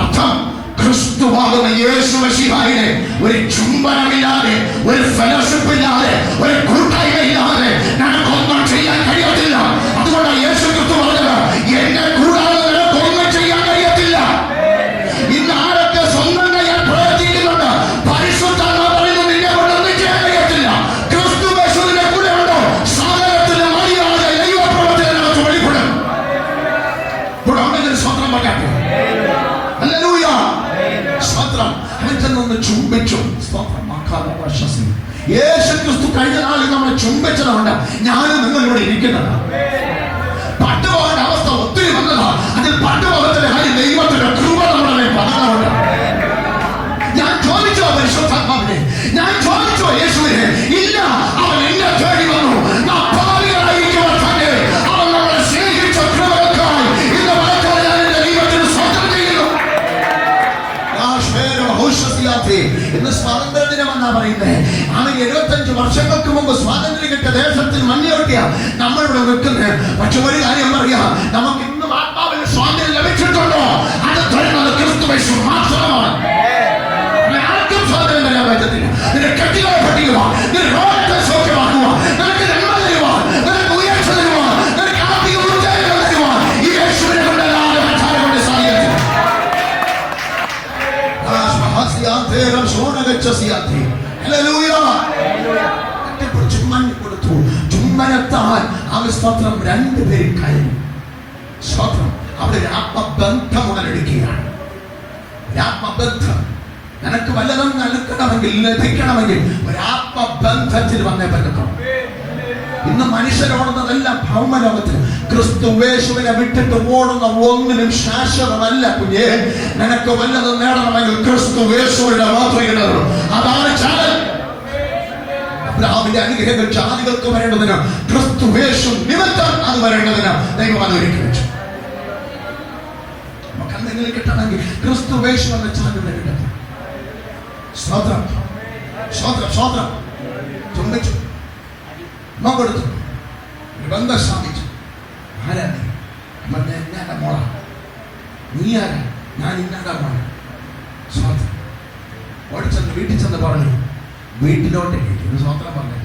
അർത്ഥം, ക്രിസ്തുവാകുന്ന യേശു മിശിഹായെ ഒരു ചുംബനമില്ലാതെ, ഒരു ഫെലോഷിപ്പ് ഇല്ലാതെ, ഒരു കൂട്ടായ്മയില്ലാതെ നിനക്കൊന്നും ചെയ്യാൻ കഴിയത്തില്ല. അതുകൊണ്ട് യേശു ക്രിസ്തു പറഞ്ഞത്, എന്നെ കൂടാതെ നിനക്കൊന്നും ചെയ്യാൻ കഴിയത്തില്ല. ഇന്ന് ആരൊക്കെ സ്വന്തം കയ്യാൻ പ്രവർത്തിക്കുന്നുണ്ട്? പരിശുദ്ധാത്മാ പറയുന്നു, നിന്നെ കൊണ്ടൊന്നും ചെയ്യാൻ കഴിയത്തില്ല. ക്രിസ്തു യേശുവിന്റെ കൂടെ ഉണ്ടോ? സാധനത്തിന് മറിയാതെ ദൈവപ്രവർത്തനത്തിനകത്ത് വെളിപ്പെടും. ഇവിടെ ഉണ്ടെങ്കിൽ സ്വന്തം പറയാം. ഹല്ലേലൂയ. സ്തോത്രം. അവൻ ചുംബിച്ചു. യേശു ക്രിസ്തു കഴിഞ്ഞ നാളിൽ നമ്മളെ ചുംബിച്ചതുകൊണ്ട് ഞാനും നിങ്ങളിവിടെ ഇരിക്കുന്നതാണ്. പട്ടുപോകേണ്ട അവസ്ഥ ഒത്തിരി വന്നതാ. അതിൽ പട്ടുപോകത്തിന്റെ കാര്യം ദൈവത്തിന്റെ കൃപ നമ്മളെ പകർന്നുകൊണ്ട് ഞാൻ ചോദിച്ചോ പരിശുദ്ധാത്മാവിനെ, ഞാൻ ചോദിച്ചോ യേശുവിനെ, ഈ വർഷങ്ങൾക്ക് മുമ്പ് സ്വാതന്ത്ര്യം കിട്ടിയ ദേശത്തിൽ മഞ്ഞൊട്ടിയ നമ്മളിവിടെ നിൽക്കുന്നത്. പക്ഷെ ഒരു കാര്യം പറയാ, നമുക്ക് ഇന്നും ആത്മാവിന് സ്വാതന്ത്ര്യം ലഭിച്ചിട്ടുണ്ടോ? അത് തരുന്നത് ക്രിസ്തുയേശു മാത്രമാണ്. ആർക്കും സ്വാതന്ത്ര്യം തരാൻ പറ്റത്തില്ല. നിന്റെ കെട്ടുകളെ പഠിക്കുക, നിന്റെ രോഗത്തെ സൗഖ്യമാക്കുക, നിനക്ക് നന്മ തരുക, നിനക്ക് ഉയർച്ച തരുക, നിനക്ക് ആത്മീയ ഊർജ്ജങ്ങൾ തരുക. ഈ യേശുവിനെ കൊണ്ടല്ലാതെ മറ്റാരെ കൊണ്ട് സാധിക്കില്ല. ചുമ്മനത്താൽ ആവശ്യത്രം രണ്ടുപേരും കഴിഞ്ഞു. സ്വത്രം അവിടെ ആത്മബന്ധം ഉടലെടുക്കുകയാണ്. ആത്മബന്ധം നിനക്ക് വല്ലതും നൽകണമെങ്കിൽ, ലഭിക്കണമെങ്കിൽ ഒരു ആത്മബന്ധത്തിൽ വന്നേ പറ്റത്തുള്ളൂ. ഇന്ന് മനുഷ്യരോടുന്നതെല്ലാം ഭൗമലോകത്തിൽ. ക്രിസ്തുയേശുവിനെ വിട്ടിട്ട് ഓടുന്ന ഒന്നിനും ശാശ്വതമല്ല കുഞ്ഞേ. നിനക്ക് വല്ലതും നേടണമെങ്കിൽ ക്രിസ്തുയേശുവിന്റെ മാത്രമേ. അതാണ് ചാനൽ. അബ്രഹാമിന്റെ അനുഗ്രഹങ്ങൾ ജാതികൾക്ക് വരേണ്ടതിന്, ക്രിസ്തുയേശു നിമിത്തം അത് വരേണ്ടതിന് ദൈവം അത് ഒരുക്കി വെച്ചു. നമുക്ക് എന്തെങ്കിലും കിട്ടണമെങ്കിൽ ക്രിസ്തുയേശു എന്ന ചാനലിനെ കിട്ടണം. സ്തോത്രം, സ്തോത്രം, സ്തോത്രം. ചുംബിച്ചു, കൊടുത്തു, ഒരു ബന്ധം സ്ഥാപിച്ചു. ആരാ നീ? എന്നാ മോള? നീ ആരാ? ഞാൻ ഇന്നാടാ മോള. സ്തോത്രം. ഓടിച്ചെന്ന് വീട്ടിൽ ചെന്ന് പറഞ്ഞു, വീട്ടിലോട്ട് കയറ്റി. സ്തോത്രം പറഞ്ഞു.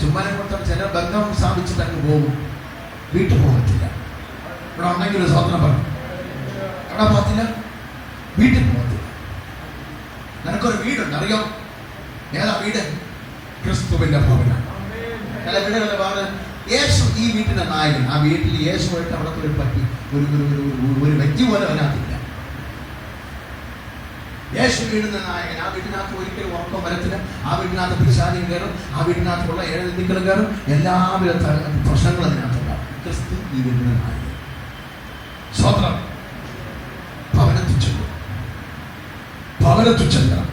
ചുമ്മാനെ കൊടുത്ത ചില ബന്ധം സ്ഥാപിച്ചിട്ട് അങ്ങ് പോകും, വീട്ടിൽ പോകത്തില്ല. ഇവിടെ ഉണ്ടെങ്കിലും സ്തോത്രം പറഞ്ഞു, അവിടെ പോകത്തില്ല, വീട്ടിൽ പോകത്തില്ല. നിനക്കൊരു വീടുണ്ട്, അറിയോ? ഏതാ വീട്? ക്രിസ്തുവിന്റെ ഭവനം. ചില വീടുകളുടെ ഭാഗം യേശു ഈ വീട്ടിന്റെ നായകൻ. ആ വീട്ടിൽ യേശുവായിട്ട് അവിടെ ഒരു പറ്റി ഒരു വ്യക്തി പോലെ വരാത്തില്ല. യേശു വീടിന്റെ നായകൻ. ആ വീട്ടിനകത്ത് ഒരിക്കലും ഉറക്കം വരത്തില്ല. ആ വീട്ടിനകത്ത് പിശാചികൾ കയറും, ആ വീട്ടിനകത്തുള്ള ഏഴുതിക്കളും കയറും, എല്ലാവിധ പ്രശ്നങ്ങളും അതിനകത്തുണ്ടാവും. ക്രിസ്തു ഈ വീടിന്റെ നായകൻ. സ്വതന്ത്രം. ഭവനത്തിൽ ചെല്ലും, ഭവനത്തിൽ ചെല്ലണം.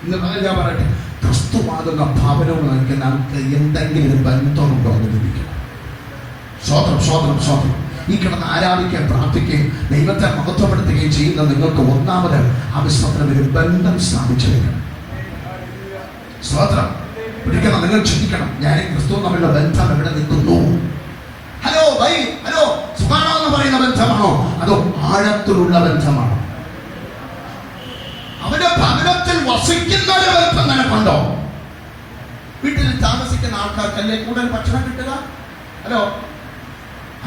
ഇന്ന് ഞാൻ പറയട്ടെ, ക്രിസ്തുവാകുന്ന ഭവനവും നമുക്ക് എന്തെങ്കിലും ഒരു ബന്ധമുണ്ടോ എന്ന് ലഭിക്കണം. സ്വതന്ത്രം, സ്വതന്ത്രം, സ്വതന്ത്രം. ഈ കിടന്ന് ആരാധിക്കാൻ, പ്രാർത്ഥിക്കുകയും ദൈവത്തെ മഹത്വപ്പെടുത്തുകയും ചെയ്യുന്ന നിങ്ങൾക്ക് ഒന്നാമത് ആവശ്യത്തിന് ഒരു ബന്ധം സ്ഥാപിച്ചു വെക്കണം. സ്വതന്ത്രം പിടിക്കണം. നിങ്ങൾ ചിന്തിക്കണം, ഞാൻ ക്രിസ്തു തമ്മിലുള്ള ബന്ധം എവിടെ നിൽക്കുന്നു? ഹലോ വൈ, ഹലോ സുഖാണോ എന്ന് പറയുന്ന ബന്ധമാണോ, അതോ ആഴത്തിലുള്ള ബന്ധമാണോ? അവന്റെ ഭവനത്തിൽ വസിക്കുന്ന ഒരു ബന്ധം നിനക്കുണ്ടോ? വീട്ടിൽ താമസിക്കുന്ന ആൾക്കാർക്കല്ലേ കൂടുതൽ ഭക്ഷണം കിട്ടുക? ഹലോ,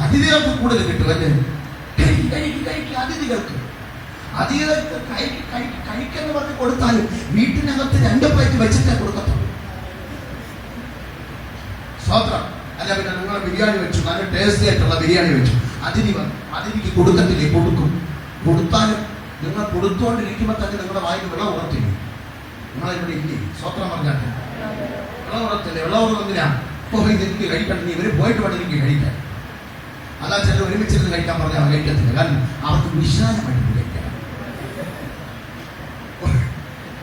അതിഥികൾക്ക് കൂടുതൽ കിട്ടുമല്ലേ? അതിഥികൾക്ക് കഴിക്കെന്ന് പറഞ്ഞ് കൊടുത്താലും വീട്ടിനകത്ത് 2 പ്ലേറ്റ് വെച്ചിട്ടേ കൊടുക്കത്തുള്ളൂ. സ്വതന്ത്രം. അല്ല പിന്നെ നിങ്ങൾ ബിരിയാണി വെച്ചു, നല്ല ടേസ്റ്റി ആയിട്ടുള്ള ബിരിയാണി വെച്ചു, അതിഥി വന്നു, അതിഥിക്ക് കൊടുക്കത്തില്ലേ? കൊടുക്കും. കൊടുത്താലും നിങ്ങൾ കൊടുത്തുകൊണ്ടിരിക്കുമ്പോൾ തന്നെ നിങ്ങളുടെ വായിൽ വെള്ളം ഉറത്തില്ലേ? നിങ്ങളിവിടെ ഇല്ലേ? സ്വത്രം പറഞ്ഞാൽ വെള്ളം ഉറത്തില്ലേ? വെള്ളം ഉറന്നില്ല. ഇപ്പോൾ ഇതെനിക്ക് കഴിക്കണം, ഇവർ പോയിട്ട് വേണം എനിക്ക് കഴിക്കാൻ. അതാ ചിലർ ഒരുമിച്ചിരുന്ന് കഴിക്കാൻ പറഞ്ഞാൽ അവർ കഴിക്കത്തില്ല. കാരണം അവർക്ക് വിശാലമായിട്ട് കഴിക്കണം.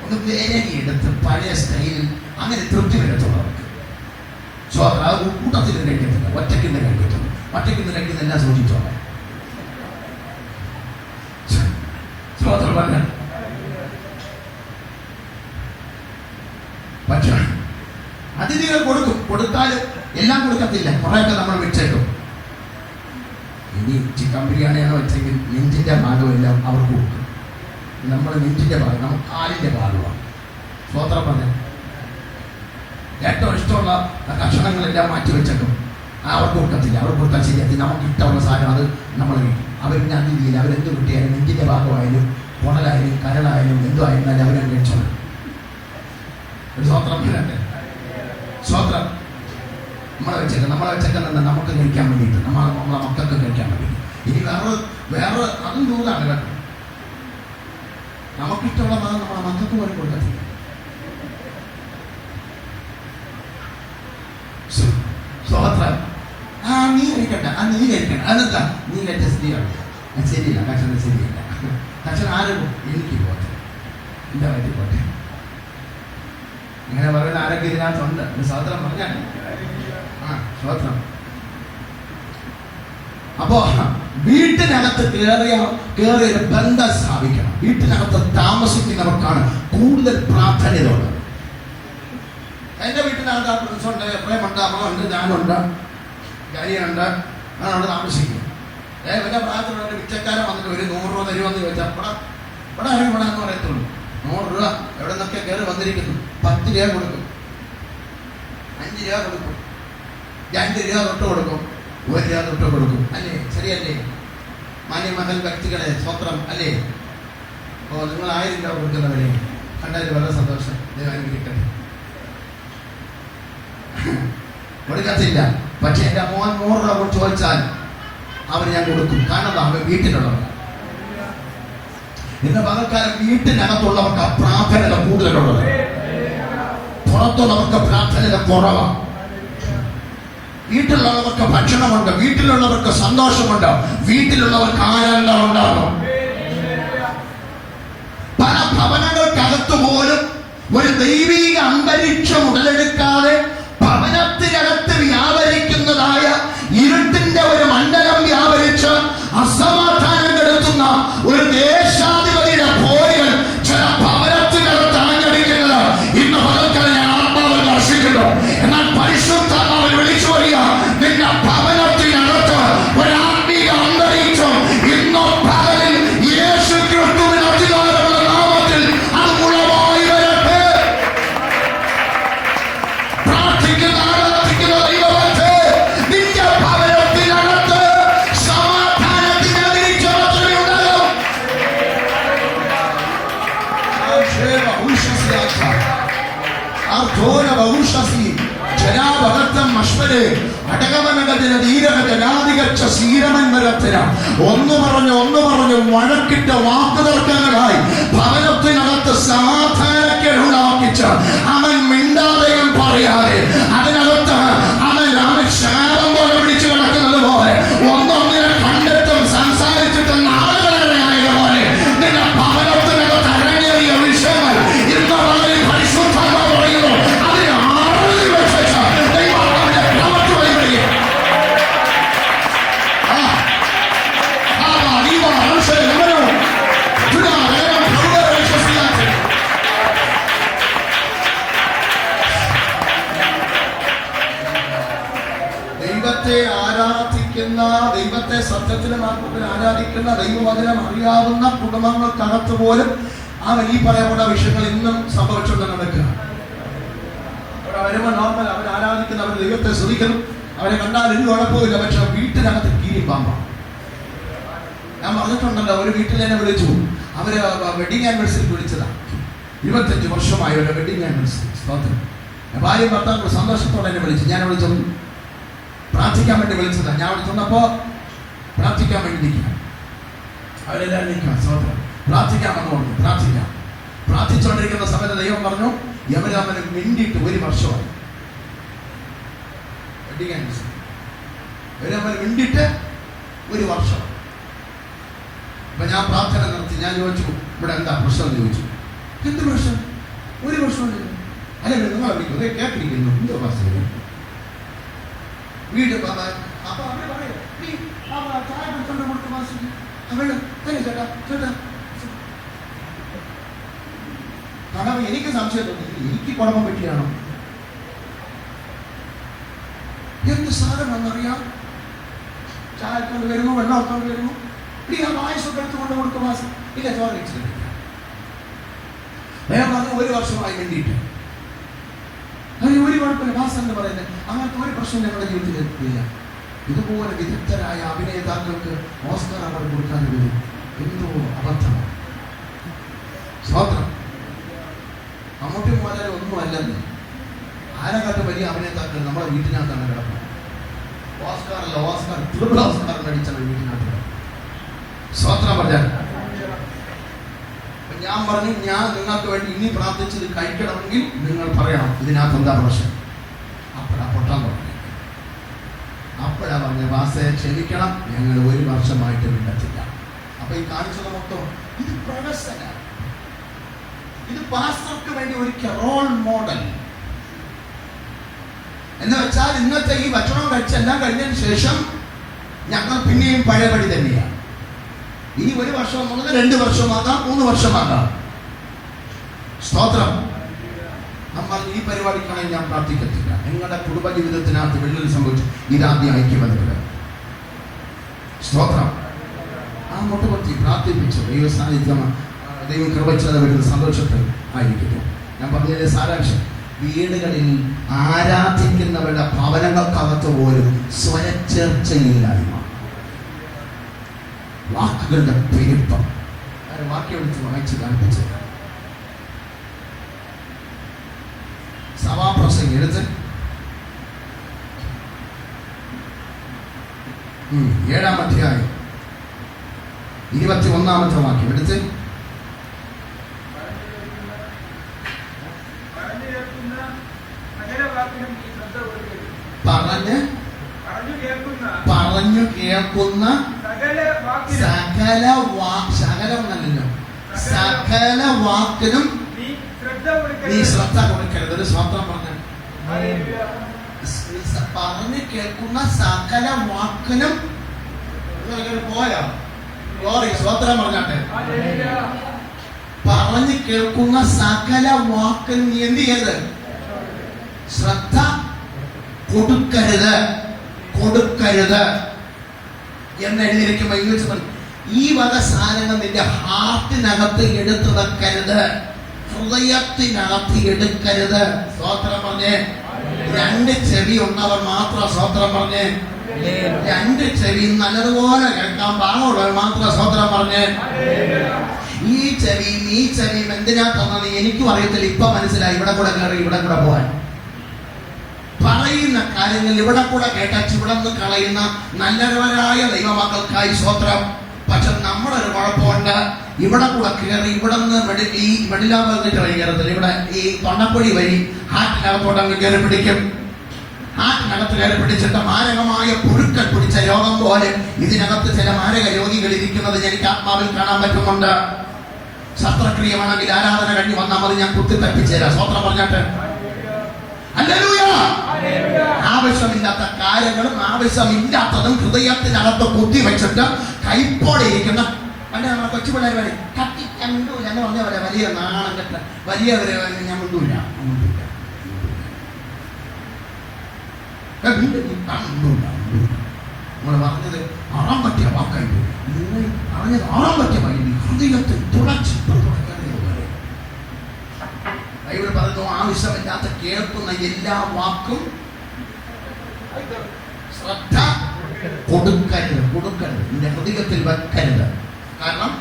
ഒന്ന് വേരങ്ങി എടുത്ത് പഴയ സ്റ്റൈലിൽ അങ്ങനെ തൃപ്തി വരത്തുള്ളവർക്ക് കൂട്ടത്തിൽ കഴിക്കത്തില്ല, ഒറ്റയ്ക്കിന്ന് കഴിക്കത്തുള്ളൂ. ഒറ്റയ്ക്കിന്ന് കഴിക്കുന്ന എല്ലാം സൂക്ഷിച്ചോളാം. പക്ഷേ അതിഥികൾ കൊടുക്കും. കൊടുത്താലും എല്ലാം കൊടുക്കത്തില്ല, കുറെയൊക്കെ നമ്മൾ വെച്ചേക്കും. ഇനി ചിക്കൻ ബിരിയാണിയാണ് വെച്ചെങ്കിൽ നെഞ്ചിന്റെ ഭാഗമെല്ലാം അവർക്ക് കൊടുക്കും. നമ്മൾ നെഞ്ചിന്റെ ഭാഗം, നമുക്ക് കാലിന്റെ ഭാഗമാണ്. സ്വതന്ത്രം പറഞ്ഞ ഏറ്റവും ഇഷ്ടമുള്ള കഷണങ്ങളെല്ലാം മാറ്റി വെച്ചേക്കും. അവർക്ക് കൊടുക്കത്തില്ല. അവർക്ക് കൊടുത്താൽ ശരിയാക്കി നമുക്ക് ഇഷ്ടമുള്ള സാധനം അത് നമ്മൾ കഴിക്കും. അവരിന് അതിഥിയില്ല. അവരെന്ത് കിട്ടിയാലും നെഞ്ചിന്റെ ഭാഗമായാലും കുടലായാലും കരളായാലും എന്തുമായിരുന്നാലും അവരെ കഴിച്ചോളൂ. ഒരു സ്വതന്ത്രം പറയട്ടെ. സ്വതന്ത്രം നമ്മളെ വെച്ചേക്കുന്ന നമുക്ക് കഴിക്കാൻ വേണ്ടിയിട്ട്, നമ്മളെ മക്കൾക്ക് കഴിക്കാൻ വേണ്ടിയിട്ട്. ഇനി വേറെ അതും ദൂരാണ് കേട്ടോ. നമുക്കിഷ്ടമുള്ള ഭാഗം നമ്മളെ മക്കൾക്ക് പോലും കൊടുക്കത്തില്ല. സ്വതന്ത്രം. നീ കഴിക്കട്ടെ, നീ കഴിക്കട്ടെ, അതെന്താ നീ കഴിച്ച ശരിയാണ്, ശരിയില്ല, കക്ഷണം ശരിയില്ല, കക്ഷണം ആരും എനിക്ക് പോട്ടെ, എൻ്റെ വയറ്റിൽ പോട്ടെ. ഇങ്ങനെ പറയുന്ന ആരൊക്കെ ഇതിനകത്തുണ്ട്? സ്വതന്ത്രം പറഞ്ഞാൽ സ്വതന്ത്രം. അപ്പോ വീട്ടിനകത്ത് കയറിയ ബന്ധം സ്ഥാപിക്കണം. വീട്ടിനകത്ത് താമസിക്കുന്നവർക്കാണ് കൂടുതൽ പ്രാധാന്യത ഉള്ളത്. എൻ്റെ വീട്ടിനകത്ത് ആ പ്രിൻസുണ്ട്, എഫ്രൈമുണ്ട്, അമ്മയുണ്ട്, ഞാനുണ്ട്, ജാനിയുണ്ട്. ഞാൻ അവിടെ താമസിക്കും. എൻ്റെ പ്രായത്തിലുള്ള ഒരു പിച്ചക്കാരൻ വന്നിട്ട് ഒരു 100 രൂപ തരുമെന്ന് ചോദിച്ചാൽ ഇവിടെ ആരും ഇവിടെ എന്ന് പറയത്തുള്ളൂ. 100 രൂപ എവിടെ നിന്നൊക്കെ കയറി വന്നിരിക്കുന്നു. 10 രൂപ കൊടുക്കും, 5 രൂപ കൊടുക്കും, 2 രൂപ തൊട്ട് കൊടുക്കും, 1 രൂപ തൊട്ട് കൊടുക്കും. അല്ലേ? ശരിയല്ലേ മാന്യമഹൽ വ്യക്തികളെ? സ്വത്രം അല്ലേ? ഓ, നിങ്ങൾ 1000 രൂപ കൊടുക്കുന്നവരെ കണ്ടതിൽ വളരെ സന്തോഷം. ദൈവം അനുഗ്രഹിക്കട്ടെ. കൊടുക്കത്തില്ല. പക്ഷെ എൻ്റെ മോൻ 100 രൂപ കൊണ്ട് ചോദിച്ചാൽ അവന് ഞാൻ കൊടുക്കും. കാരണം അവൻ വീട്ടിലുള്ളവർ. ഇന്ന് പകൽക്കാലം വീട്ടിനകത്തുള്ളവർക്ക് പ്രാർത്ഥനത കൂടുതലുള്ളത്, പുറത്തുള്ളവർക്ക് പ്രാർത്ഥനത കുറവാണ്. വീട്ടിലുള്ളവർക്ക് ഭക്ഷണമുണ്ട്, വീട്ടിലുള്ളവർക്ക് സന്തോഷമുണ്ട്, വീട്ടിലുള്ളവർക്ക് ആനന്ദം ഉണ്ടാകും. പല ഭവനങ്ങൾക്കകത്ത് പോലും ഒരു ദൈവിക അന്തരീക്ഷം ഉടലെടുക്കാതെ ഭവനത്തിനകത്ത് വ്യാപരിക്കുന്നതായ ഇരുട്ടിന്റെ ഒരു മണ്ഡലം വ്യാപരിച്ച് അസമാധാനം കെടുത്തുന്ന ഒരു ദേശാധിപതിയുടെ പോരുകൾ ചില ഭവനത്തിനകത്ത് ആഞ്ഞടിക്കുന്നത് ഇന്ന് പകൽക്കാലം ഞാൻ ആത്മാവിൽ ദർശിക്കുന്നു. എന്നാൽ പരിശുദ്ധാത്മാവിൽ വിളിച്ചു പറയുക, നിന്റെ ഭവനത്തിനകത്ത് ഒരു ആത്മീയ അന്തരീക്ഷം ഇന്നോ പകലിൽ യേശു ക്രിസ്തുവിന്റെ അധികാരമുള്ള നാമത്തിൽ അത് ഉളവായി വരട്ടെ. പ്രാർത്ഥിക്കുന്ന ആരാധിക്കുന്ന ദൈവത്തെ നിന്റെ ഭവനത്തിനകത്ത് സമാധാനത്തിന് അന്തരീക്ഷം ഉണ്ടാകും. ഒന്ന് പറഞ്ഞു വഴക്കിട്ട വാക്കുതർക്കങ്ങളായി ഭവനത്തിനകത്ത് സമാധാനക്കേടുണ്ടാക്കിച്ച അവൻ മിണ്ടാതെയും പറയാതെ അതിനകത്ത് അവൻ ശാപം പോലെ പിടിച്ചു കിടക്കുന്നത് പോലെ ഒന്നൊന്നിനെ കണ്ടിട്ടും സംസാരിച്ചിട്ടും നാളുകളായതുപോലെ നിന്റെ ഭവനത്തിനകത്ത് അരങ്ങേറിയ വിഷയങ്ങൾ ഇന്ന് വളരെ പരിശുദ്ധമായി പറയുന്നു. അതിന് ആറുതി വെച്ച ദൈവം അവന്റെ പ്രവർത്തി വരികയും ദൈവത്തെ ആരാധിക്കുന്ന, ദൈവത്തെ സത്യത്തിലും ആത്മാവിൽ ആരാധിക്കുന്ന, ദൈവവചനം അറിയാവുന്ന കുടുംബങ്ങൾക്കകത്ത് പോലും അവൻ ഈ പറയപ്പെട്ട വിഷയങ്ങൾ ഇന്നും സംഭവിച്ചുകൊണ്ട് നടക്കുക. അവിടെ വരുമ്പോൾ നോർമൽ അവർ ആരാധിക്കുന്ന, അവർ ദൈവത്തെ ശ്രദ്ധിക്കണം, അവരെ കണ്ടാൽ ഒരു കുഴപ്പമില്ല. പക്ഷെ വീട്ടിനകത്ത് കീരിപ്പാമ്പാണ്. ഞാൻ പറഞ്ഞിട്ടുണ്ടല്ലോ, ഒരു വീട്ടിൽ എന്നെ വിളിച്ചു. അവര് വെഡിങ് ആനിവേഴ്സറി വിളിച്ചതാ. 25 വർഷമായ ഒരു വെഡിങ് ആനിവേഴ്സറി. സ്തോത്രം. ഭാര്യയും ഭർത്താവ് സന്തോഷത്തോടെ എന്നെ വിളിച്ചു. ഞാൻ വിളിച്ചു പ്രാർത്ഥിക്കാൻ വേണ്ടി വിളിച്ചതാ. ഞാൻ അവിടെ ചെന്നപ്പോ പ്രാർത്ഥിക്കാൻ വേണ്ടി നിൽക്കാം. അവരെല്ലാവരും നിൽക്കാം. സ്തോത്രം. പ്രാർത്ഥിക്കാമെന്ന് പറഞ്ഞു. പ്രാർത്ഥിച്ചുകൊണ്ടിരിക്കുന്ന സമയത്ത് ദൈവം പറഞ്ഞു, യമരാമന് മിണ്ടിയിട്ട് 1 വർഷമായി. വെഡിങ് ആനിവേഴ്സറി യമരാമന് മിണ്ടിയിട്ട് 1 വർഷം. അപ്പൊ ഞാൻ പ്രാർത്ഥന നടത്തി. ഞാൻ ചോദിച്ചു, ഇവിടെ എന്താ പ്രശ്നം എന്ന് ചോദിച്ചു. എന്ത് പ്രശ്നം? 1 വർഷം അല്ലെ നിങ്ങൾ വിളിക്കും കേട്ടിരിക്കുന്നു. എന്തോ പ്രശ്നം വീട് അപ്പൊ അവര് പറയും ചായ കൊടുത്തോണ്ട് കൊടുത്ത് മാസം അവള് തന്നെ ചേട്ടാ കാരണം എനിക്ക് സംശയം തോന്നി, എനിക്ക് കുഴപ്പം പറ്റിയാണോ? എന്ത് സാധനം എന്നറിയാം. ചായ കൊണ്ട് വരുന്നു, വെള്ളം എടുത്തോണ്ട് വരുന്നു, ആ വായസൊക്കെ എടുത്തുകൊണ്ട് കൊടുക്കും മാസം. ഇല്ല, ചോറ് കഴിച്ചില്ല. ഞാൻ പറഞ്ഞു 1 വർഷമായി വേണ്ടിയിട്ട്. അതിന് ഒരു കുഴപ്പമില്ല മാസം എന്ന് പറയുന്നത്. അങ്ങനത്തെ ഒരു പ്രശ്നം ഞങ്ങളുടെ ജീവിതത്തിൽ ഇല്ല. ഇതുപോലെ വിദഗ്ധരായ അഭിനേതാക്കൾക്ക് ഓസ്കാർ അവാർഡ് കൊടുക്കാൻ വരും. എന്തോ അബദ്ധമാണ്. സ്തോത്രം. മമ്മൂട്ടി മോഹൻലാൽ ഒന്നും അല്ലെന്ന്. ആരെക്കാട്ടും വലിയ അഭിനേതാക്കൾ നമ്മുടെ വീട്ടിനകത്താണ് കിടക്കുന്നത്. ഓസ്കാർ ട്രിപ്പിൾ ഓസ്കാർ മേടിച്ചാണ് വീട്ടിനകത്ത്. സ്തോത്രം പറഞ്ഞാൽ ഞാൻ പറഞ്ഞു, ഞാൻ നിങ്ങൾക്ക് വേണ്ടി ഇനി പ്രാർത്ഥിച്ചത് കഴിക്കണമെങ്കിൽ നിങ്ങൾ പറയണം ഇതിനകത്ത് എന്താ പ്രശ്നം. അപ്പോഴാ പൊട്ടാൻ തുടങ്ങി. അപ്പോഴാ പറഞ്ഞ വാസേ ക്ഷമിക്കണം, ഞങ്ങൾ 1 വർഷമായിട്ട് വിടത്തില്ല. അപ്പൊ ഈ കാണിച്ചത് മൊത്തം ഇത് പ്രൊഫസന, ഇത് പാസ്റ്റർക്ക് വേണ്ടി ഒരുക്കിയ റോൾ മോഡൽ എന്ന് വെച്ചാൽ ഇന്നത്തെ ഈ ഭക്ഷണം കഴിച്ചെല്ലാം കഴിഞ്ഞതിന് ശേഷം ഞങ്ങൾ പിന്നെയും പഴയപടി തന്നെയാണ്. ഇനി 1 വർഷമാകാം, 2 വർഷമാകാം, 3 വർഷമാകാം. സ്തോത്രം. നമ്മൾ ഈ പരിപാടിക്കാണെങ്കിൽ ഞാൻ പ്രാർത്ഥിക്കത്തില്ല. നിങ്ങളുടെ കുടുംബജീവിതത്തിനകത്ത് വെള്ളിൽ സംഭവിച്ചു ഇതാദ്യം ഐക്യബന്ധപ്പെടാം. സ്തോത്രം. ആ മുട്ടുപത്തി പ്രാർത്ഥിപ്പിച്ചു ദൈവ സാന്നിധ്യം, ദൈവം കൃപച്ചത് വരുന്ന സന്തോഷത്തിൽ ആയിരിക്കുന്നു. ഞാൻ പറഞ്ഞതിന്റെ സാരാംശം, വീടുകളിൽ ആരാധിക്കുന്നവരുടെ ഭവനങ്ങൾക്കകത്ത് പോലും സ്വരച്ചേർച്ചയില്ലായ്മ, വാക്കുകളുടെ പെരുപ്പം. വാക്യം എടുത്ത് വായിച്ച് കാണിച്ചത് സഭാപ്രസംഗം എടുത്ത് 7-ാം അധ്യായം 21-ാമത്തെ വാക്യം എടുത്ത് പറഞ്ഞു കേൾക്കുന്ന സകല വാക്കിനും നീ ശ്രദ്ധ കൊടുക്കരുത്. ഒരു സ്വന്തം പറഞ്ഞു കേൾക്കുന്ന സകല വാക്കിനും പോയോ സ്വത്രം പറഞ്ഞാട്ടെ. പറഞ്ഞു കേൾക്കുന്ന സകല വാക്കിനും നീ എന്ത് ചെയ്യരുത്? ശ്രദ്ധ കൊടുക്കരുത് എന്ന് എഴുതിയിരിക്കുമ്പോൾ ഇംഗ്ലീഷ് ഈ വക സാധനങ്ങൾ നിന്റെ ഹാർട്ടിനകത്ത് എടുത്തു വെക്കരുത്, ഹൃദയത്തിനകത്ത് എടുക്കരുത്. സ്വോത്രം പറഞ്ഞേ. 2 ചെവി ഉള്ളവർ മാത്രം സ്വോത്രം പറഞ്ഞേ. 2 ചെവി നല്ലതുപോലെ കേൾക്കാൻ പാടുള്ളവർ മാത്രം സ്വോത്രം പറഞ്ഞേ. ഈ ചെവിയും എന്തിനാ തന്നത് എനിക്കും അറിയത്തില്ല. ഇപ്പൊ മനസ്സിലായി. ഇവിടെ കൂടെ കയറി ഇവിടെ കൂടെ പോവാൻ പറയുന്ന കാര്യങ്ങൾ ഇവിടെ കൂടെ കേട്ടച്ച് ഇവിടെ നിന്ന് കളയുന്ന നല്ലവരായ ദൈവമക്കൾക്കായി സ്വോത്രം. പക്ഷെ നമ്മളൊരു കുഴപ്പമുണ്ട്. ഇവിടെ കൂടെ കയറി ഇവിടെ നിന്ന് ഈ വെടിലാപത്തിട്ട് വഴി കയറത്തില്ല. ഇവിടെ ഈ തൊണ്ടപ്പൊടി വഴി ഹാർട്ടിനകത്തോട്ടങ്ങ് കയറി പിടിക്കും. ഹാർട്ടിനകത്ത് കയറി പിടിച്ചിട്ട് മാരകമായ പുഴുക്കൾ പിടിച്ച രോഗം പോലെ ഇതിനകത്ത് ചില മാരക രോഗികൾ ഇരിക്കുന്നത് എനിക്ക് ആത്മാവിൽ കാണാൻ പറ്റുന്നുണ്ട്. ശസ്ത്രക്രിയ വേണമെങ്കിൽ ആരാധന കഴിഞ്ഞ് വന്നാൽ മതി, ഞാൻ കുത്തി തപ്പിച്ചേരാം. സ്വോത്രം പറഞ്ഞാട്ട് ആവശ്യമില്ലാത്ത കാര്യങ്ങളും ആവശ്യമില്ലാത്തതും ഹൃദയത്തിനകത്ത് കുത്തി വെച്ചിട്ട് കൈപ്പോടെ ഇരിക്കുന്ന പണ്ട് നമ്മളെ കൊച്ചു പിള്ളേർ വരെ കത്തിക്കണ്ടൂല എന്ന് പറഞ്ഞ പോലെ വലിയ നാണം കെട്ട വലിയവരെ ഞാൻ മുണ്ടൂല. നമ്മൾ പറഞ്ഞത് അറാൻ പറ്റിയ വാക്കായി നിങ്ങൾ പറഞ്ഞത് അറാൻ പറ്റിയ വഴി ഹൃദയത്തിൽ തുളച്ച് ബൈബിൾ പറയുന്നു ആവശ്യമില്ലാത്ത കേൾക്കുന്ന എല്ലാ വാക്കും ശ്രദ്ധ കൊടുക്കരുത്. നിന്റെ ഹൃദയത്തിൽ വെക്കരുത്. കാരണം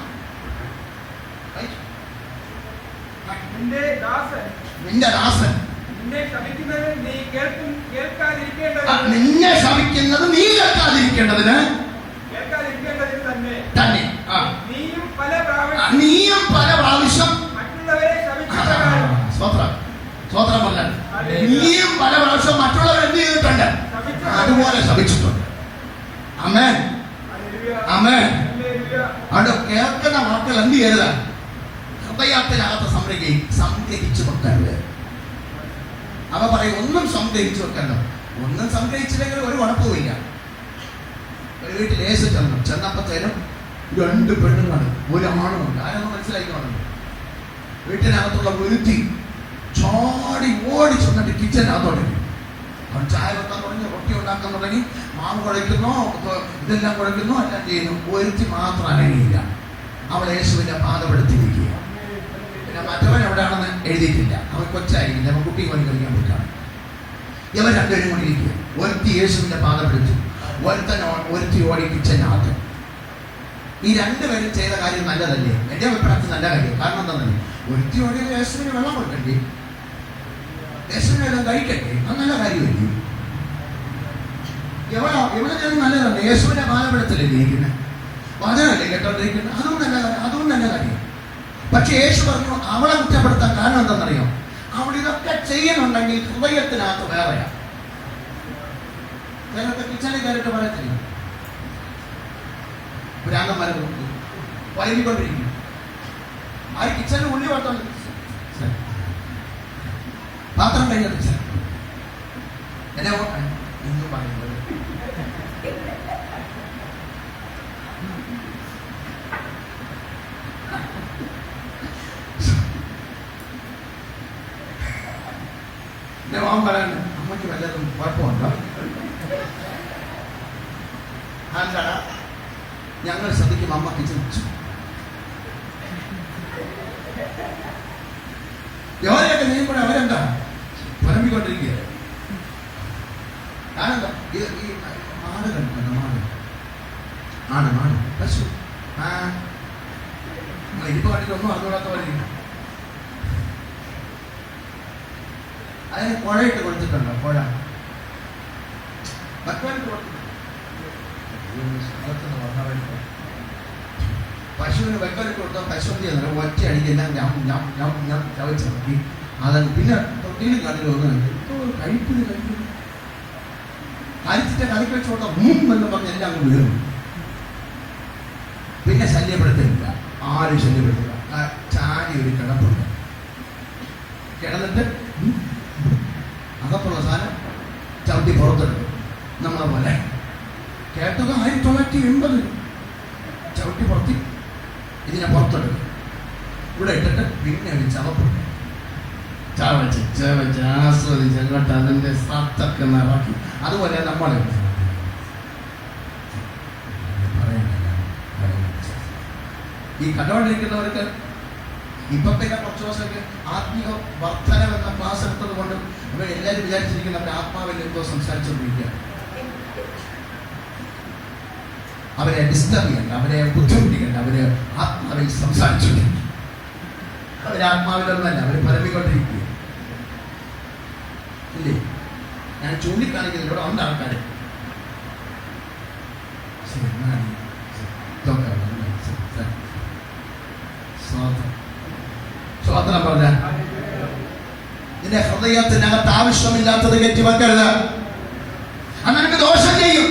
നിന്റെ ദാസൻ നിന്നെ ശപിക്കുന്നത് നീ കേൾക്കാതിരിക്കേണ്ടതിന് തന്നെ നീയും പല പ്രാവശ്യം സ്വോത്രം പറഞ്ഞാൽ നീയും പല പ്രാവശ്യം മറ്റുള്ളവർ എന്ത് ചെയ്തിട്ടുണ്ട്? അതുപോലെ ശപിച്ചിട്ടുണ്ട്. ആമേൻ ആമേൻ. അവിടെ കേൾക്കുന്ന വാക്കുകൾ എന്ത് ചെയ്യരുത്? ഹൃദയത്തിനകത്ത് സംഗ്രഹിച്ചു വെക്കരുത്. അവ പറയും ഒന്നും സംഗ്രഹിച്ചു വെക്കരുത്. ഒന്നും സംഗ്രഹിച്ചില്ലെങ്കിൽ ഒരു കുഴപ്പമില്ല. ഒരു വീട്ടിൽ ഏസ് ചെന്നപ്പോഴത്തേനും 2 പെണ്ണുങ്ങളും 1 ആണുമുണ്ട്. ആരെന്ന് മനസ്സിലാക്കിക്കോണം. വീട്ടിനകത്തുള്ള ഒരുത്തി ചാടി ഓടി ചെന്നിട്ട് കിച്ചനകത്തോട്ട് അവൻ ചായ വെക്കാൻ തുടങ്ങി, റൊട്ടി ഉണ്ടാക്കാൻ തുടങ്ങി, മാവ് കുഴയ്ക്കുന്നോ ഇതെല്ലാം കുഴയ്ക്കുന്നോ എല്ലാം ചെയ്യുന്നു. ഒരുത്തി മാത്രം അനങ്ങിയില്ല. അവൾ യേശുവിന്റെ പാദപ്പെടുത്തിയിരിക്കുക. പിന്നെ മറ്റവൻ എവിടെയാണെന്ന് എഴുതിയിട്ടില്ല. അവൻ കൊച്ചായിരിക്കില്ല, അവൻ കുട്ടി കൊണ്ട് കഴിക്കാൻ പറ്റാണ്. ഇവർ 2 പേരും കൂടി ഇരിക്കുക. ഒരുത്തി യേശുവിന്റെ പാദപ്പെടുത്തി, ഒരുത്തി ഓടി കിച്ചനകത്ത്. ഈ 2 പേരും ചെയ്ത കാര്യം നല്ലതല്ലേ? എന്റെ അഭിപ്രായത്തിൽ നല്ല കാര്യം. കാരണം എന്താണെന്നല്ലേ, ഒരുത്തി ഓടി യേശുവിന് വെള്ളം കൊടുക്കണ്ടേ, യേശുവിനെല്ലാം കഴിക്കട്ടെ, അത് നല്ല കാര്യമല്ലേ? എവിടെ ഞാൻ നല്ലതാണ്. യേശുവിന്റെ പാദപ്പെടുത്തലല്ലേ ഇരിക്കുന്നത്, വചനല്ലേ കേട്ടോണ്ടിരിക്കുന്നത്, അതും നല്ല കാര്യം. പക്ഷെ യേശു പറഞ്ഞു അവളെ കുറ്റപ്പെടുത്താൻ കാരണം എന്താണെന്നറിയോ? അവൾ ഇതൊക്കെ ചെയ്യുന്നുണ്ടെങ്കിൽ ഹൃദയത്തിനകത്ത് വേറെയാ. കിച്ചണിൽ കയറിയിട്ട് പറയത്തില്ല, ഭ്രാന്തന്മാരെ വൈകിക്കൊണ്ടിരിക്കും. ആ കിച്ചണിൽ ഉള്ളി വട്ടം പാത്രം കഴിഞ്ഞ എന്നെ ഒന്നും പറയുന്നത് അവൻ പറയാണ്, അമ്മയ്ക്ക് വല്ലതും കുഴപ്പമുണ്ടോ? അല്ലടാ, ഞങ്ങൾ ശ്രദ്ധിക്കും അമ്മ കിച്ചൺ വെച്ചു. ജോലിയൊക്കെ ചെയ്യുമ്പോൾ അവരെന്താ പരമ്പിക്കൊണ്ടിരിക്കുക. ഞാനെന്താ ഈ മാട് കണ്ടു, മാട് പശു ഇരിപ്പ് കണ്ടിട്ടൊന്നും അറിഞ്ഞൂടാത്ത പോലെ ഇരിക്കും. അതിന് പുഴയിട്ട് കൊടുത്തിട്ടുണ്ടോ? പുഴ പശുവിന് വെക്കലിട്ട് കൊടുത്താൽ പശു എന്ത് ചെയ്യുന്നത്? ഒറ്റ അടിക്കെല്ലാം ഞാൻ ചവച്ച് നോക്കി. അതാണ് പിന്നെ തൊട്ടിയിലും കണ്ടിട്ട് ഒന്നും കഴിപ്പിന് കരിച്ചിട്ട് കളിക്ക് വെച്ച് കൊടുത്താൽ എന്ന് പറഞ്ഞ് എല്ലാം അങ്ങ് വീഴും. പിന്നെ ശല്യപ്പെടുത്തില്ല, ആരും ശല്യപ്പെടുത്തില്ല. ചാരി ഒരു കിടപ്പുണ്ട്, കിടന്നിട്ട് അകത്തുള്ള സാധനം ചവിട്ടി പുറത്തെടുക്കും. നമ്മളെ പോലെ കേട്ടത് 1980 ചവിട്ടി പുറത്തി ഇതിനെ പുറത്തെടുക്കും. ഇവിടെ ഇട്ടിട്ട് പിന്നെ ഒരു ചവപ്പുണ്ട്, ചവച്ച് ആസ്വദിച്ച് അങ്ങോട്ട് അതിൻ്റെ സത്തൊക്കെ നിറക്കി. അതുപോലെ നമ്മളെ ഈ കണ്ടുകൊണ്ടിരിക്കുന്നവർക്ക് ഇപ്പത്തെ കുറച്ച് ദിവസമൊക്കെ ആത്മീയ വർധനം എന്ന ക്ലാസ് എടുത്തത് കൊണ്ട് അവർ എല്ലാവരും വിചാരിച്ചിരിക്കുന്ന അവരുടെ ആത്മാവിൽ എന്തോ സംസാരിച്ചുകൊണ്ടിരിക്കുക. അവരെ ഡിസ്റ്റർബ് ചെയ്യണ്ട, അവരെ ബുദ്ധിമുട്ടിക്കണ്ട, അവര് ആത്മാവിൽ സംസാരിച്ചുകൊണ്ടിരിക്കുക. അവരെ ആത്മാവിലൊന്നല്ല, അവർ പരമിക്കൊണ്ടിരിക്കുക. ഇല്ലേ? ഞാൻ ചൂണ്ടിക്കാണിക്കുന്നത് ഇവിടെ ഉണ്ട് ആൾക്കാർ. സ്വതന്ത്രം പറഞ്ഞ നിന്റെ ഹൃദയത്തിനകത്ത് ആവശ്യമില്ലാത്തത് കയറ്റി വെക്കരുത്. അത് നിനക്ക് ദോഷം ചെയ്യും.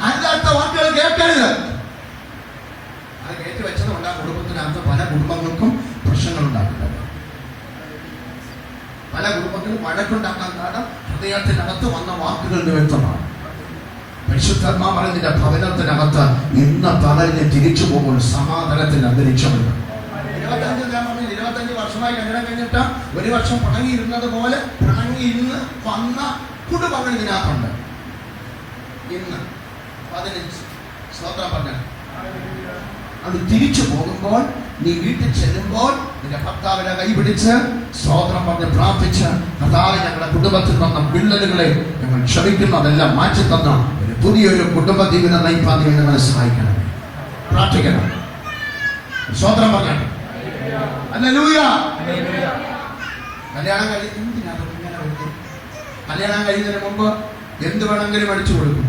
അല്ലാത്ത വാക്കുകൾ കേൾക്കരുത്. അത് കയറ്റി വെച്ചത് കൊണ്ട് ആ കുടുംബത്തിനകത്ത് പല കുടുംബങ്ങൾക്കും പ്രശ്നങ്ങൾ ഉണ്ടാക്കുന്നത്. പല കുടുംബങ്ങളും വഴക്കുണ്ടാക്കാൻ കാരണം ഹൃദയത്തിനകത്ത് വന്ന വാക്കുകൾ നിമിത്തമാണ്. പരിശുദ്ധാത്മാവ് പറഞ്ഞതിന്റെ ഭവനത്തിനകത്ത് ഇന്ന് പകലിന് തിരിച്ചു പോകുമ്പോൾ സമാധാനത്തിന്റെ അന്തരീക്ഷമുണ്ട്. 25 വർഷമായി കല്യാണം കഴിഞ്ഞിട്ട് 1 വർഷം പിണങ്ങിയിരുന്നത് പോലെ പിണങ്ങിയിരുന്ന് വന്ന കുടുംബങ്ങൾ ഇതിനകത്തുണ്ട്. ഇന്ന് 15 സ്തോത്രം പറഞ്ഞു. അത് തിരിച്ചു പോകുമ്പോൾ നീ വീട്ടിൽ ചെല്ലുമ്പോൾ നിന്റെ ഭർത്താവിനെ കൈപിടിച്ച് സ്തോത്രം പറഞ്ഞ് പ്രാർത്ഥിച്ച്, കർത്താവേ ഞങ്ങളുടെ കുടുംബത്തിൽ വന്ന വിള്ളലുകളെ ഞങ്ങൾ ക്ഷമിക്കുന്നതെല്ലാം മാറ്റി തന്ന ഒരു പുതിയൊരു കുടുംബ ജീവിതം നയിപ്പാൻ ഞങ്ങളെ സഹായിക്കണം. പ്രാർത്ഥിക്കണം. സ്തോത്രം പറഞ്ഞു. ഹല്ലേലൂയ. കല്യാണം കഴിയുന്നതിന് മുമ്പ് എന്ത് വേണമെങ്കിലും അടിച്ചു കൊടുക്കും.